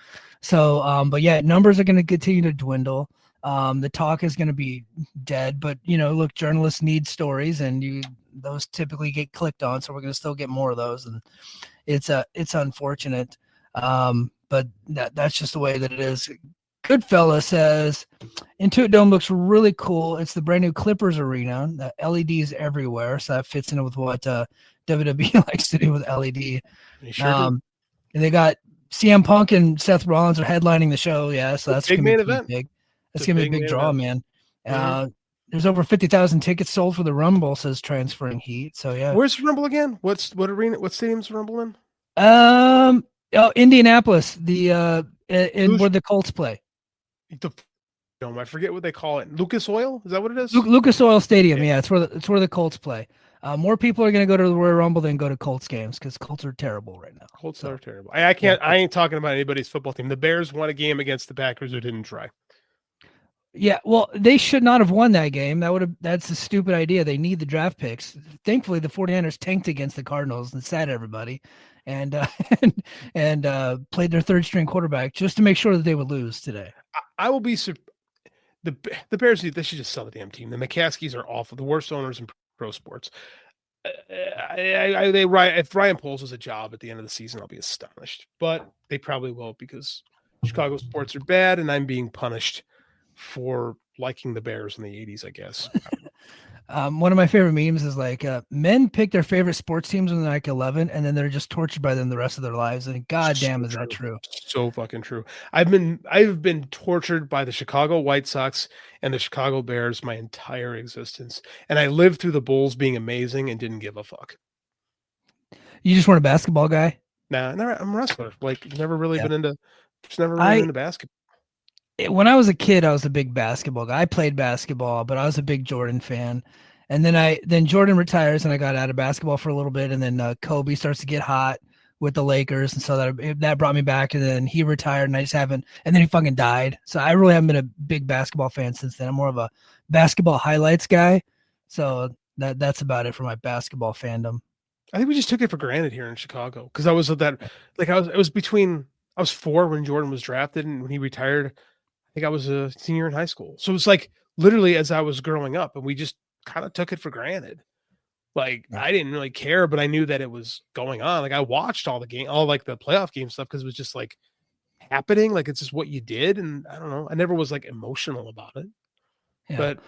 So, but yeah, numbers are going to continue to dwindle. The talk is going to be dead, but look, journalists need stories, and those typically get clicked on. So we're going to still get more of those, and it's unfortunate. But that's just the way that it is. Goodfella says Intuit Dome looks really cool. It's the brand new Clippers arena. The LEDs everywhere, so that fits in with what WWE likes to do with LED. Sure and they got CM Punk and Seth Rollins are headlining the show. Yeah, so that's big main event. Big. That's gonna be a big draw, event. Man. There's over 50,000 tickets sold for the Rumble, says Transferring Heat. So yeah. Where's the Rumble again? What arena? What stadium's the Rumble in? Indianapolis. Where the Colts play. I forget what they call it. Lucas Oil? Is that what it is? Lucas Oil Stadium. Yeah, it's where the Colts play. More people are going to go to the Royal Rumble than go to Colts games because Colts are terrible right now. Colts are terrible. I can't. I ain't talking about anybody's football team. The Bears won a game against the Packers who didn't try. Yeah, well, they should not have won that game. That's a stupid idea. They need the draft picks. Thankfully, the 49ers tanked against the Cardinals and sat everybody and played their third string quarterback just to make sure that they would lose today. I will be the Bears, they should just sell the damn team. The McCaskies are awful, the worst owners in pro sports. If Ryan Poles has a job at the end of the season, I'll be astonished. But they probably will, because Chicago sports are bad, and I'm being punished for liking the Bears in the 80s, I guess. One of my favorite memes is like men pick their favorite sports teams when they're like 11, and then they're just tortured by them the rest of their lives. And goddamn, is that true? So fucking true. I've been tortured by the Chicago White Sox and the Chicago Bears my entire existence, and I lived through the Bulls being amazing and didn't give a fuck. You just weren't a basketball guy? Nah, I'm a wrestler. Like, never really been into basketball. When I was a kid, I was a big basketball guy. I played basketball, but I was a big Jordan fan. And then Jordan retires, and I got out of basketball for a little bit. And then Kobe starts to get hot with the Lakers, and so that brought me back. And then he retired, and I just haven't. And then he fucking died. So I really haven't been a big basketball fan since then. I'm more of a basketball highlights guy. So that's about it for my basketball fandom. I think we just took it for granted here in Chicago, because I was 4 when Jordan was drafted, and when he retired, I think I was a senior in high school. So it's like literally as I was growing up, and we just kind of took it for granted. Like, I didn't really care, but I knew that it was going on. Like, I watched all like the playoff game stuff, because it was just like happening. Like, it's just what you did. And I don't know, I never was like emotional about it. Yeah. But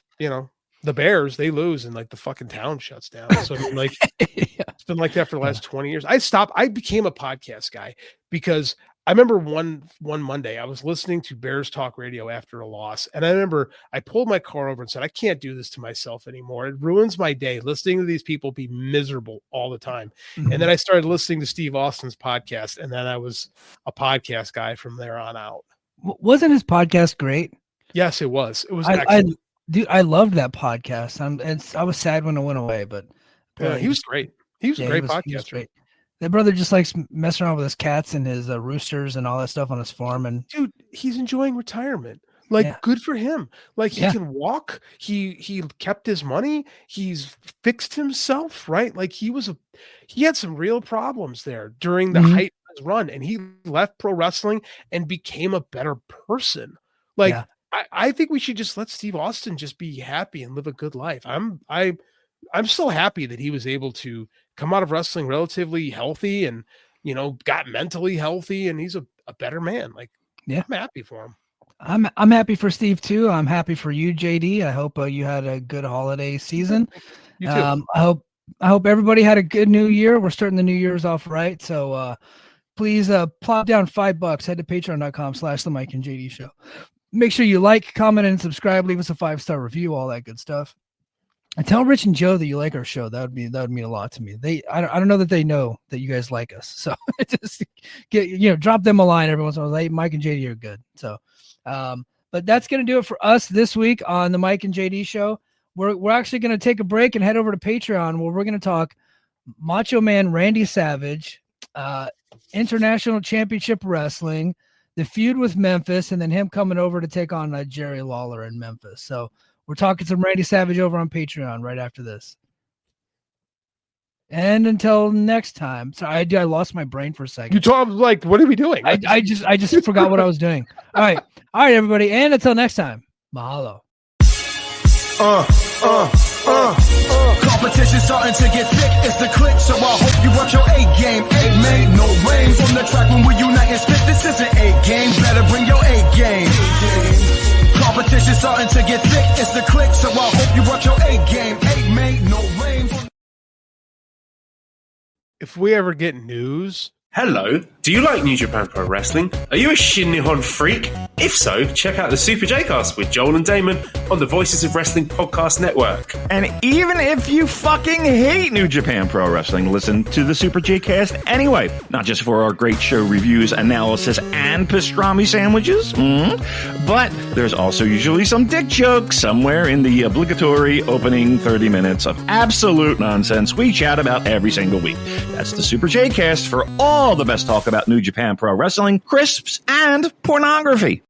the Bears, they lose and like the fucking town shuts down. So I mean, like, it's been like that for the last 20 years. I became a podcast guy because I remember one Monday I was listening to Bears Talk Radio after a loss. And I remember I pulled my car over and said, I can't do this to myself anymore. It ruins my day listening to these people be miserable all the time. Mm-hmm. And then I started listening to Steve Austin's podcast. And then I was a podcast guy from there on out. Wasn't his podcast great? Yes, it was. It was excellent. I loved that podcast. I was sad when it went away, but he was great. He was a great podcaster. He was great. That brother just likes messing around with his cats and his roosters and all that stuff on his farm. And dude, he's enjoying retirement. Like, good for him. Like, he can walk. He kept his money. He's fixed himself, right? Like, he had some real problems there during the height of his run, and he left pro wrestling and became a better person. Like, I think we should just let Steve Austin just be happy and live a good life. I'm so happy that he was able to come out of wrestling relatively healthy and, got mentally healthy, and he's a better man. Like, I'm happy for him. I'm happy for Steve too. I'm happy for you, JD. I hope you had a good holiday season. You too. I hope everybody had a good new year. We're starting the new year's off right. So please plop down $5. Head to patreon.com/the Mike and JD show. Make sure you like, comment, and subscribe. Leave us a 5-star review, all that good stuff. And tell Rich and Joe that you like our show. That would mean a lot to me. I don't know that they know that you guys like us. So just drop them a line every once in a while. Like, Mike and JD are good. So, but that's gonna do it for us this week on the Mike and JD show. We're actually gonna take a break and head over to Patreon, where we're gonna talk Macho Man Randy Savage, International Championship Wrestling, the feud with Memphis, and then him coming over to take on Jerry Lawler in Memphis. So we're talking some Randy Savage over on Patreon right after this. And until next time. Sorry, I lost my brain for a second. You talk like, what are we doing? I just forgot what I was doing. All right, everybody. And until next time, mahalo. Competition starting to get thick, it's the click, so I hope you work your A game. Made no rain from the track when we unite and spit. This isn't A game, better bring your A game. Competition starting to get thick, it's the click, so I hope you work your A game. Made no rain. If we ever get news. Hello, do you like New Japan Pro Wrestling? Are you a Shin Nihon freak? If so, check out the Super J-Cast with Joel and Damon on the Voices of Wrestling Podcast Network. And even if you fucking hate New Japan Pro Wrestling, listen to the Super J-Cast anyway. Not just for our great show reviews, analysis, and pastrami sandwiches, but there's also usually some dick jokes somewhere in the obligatory opening 30 minutes of absolute nonsense we chat about every single week. That's the Super J-Cast for all the best talk about New Japan Pro Wrestling, crisps, and pornography.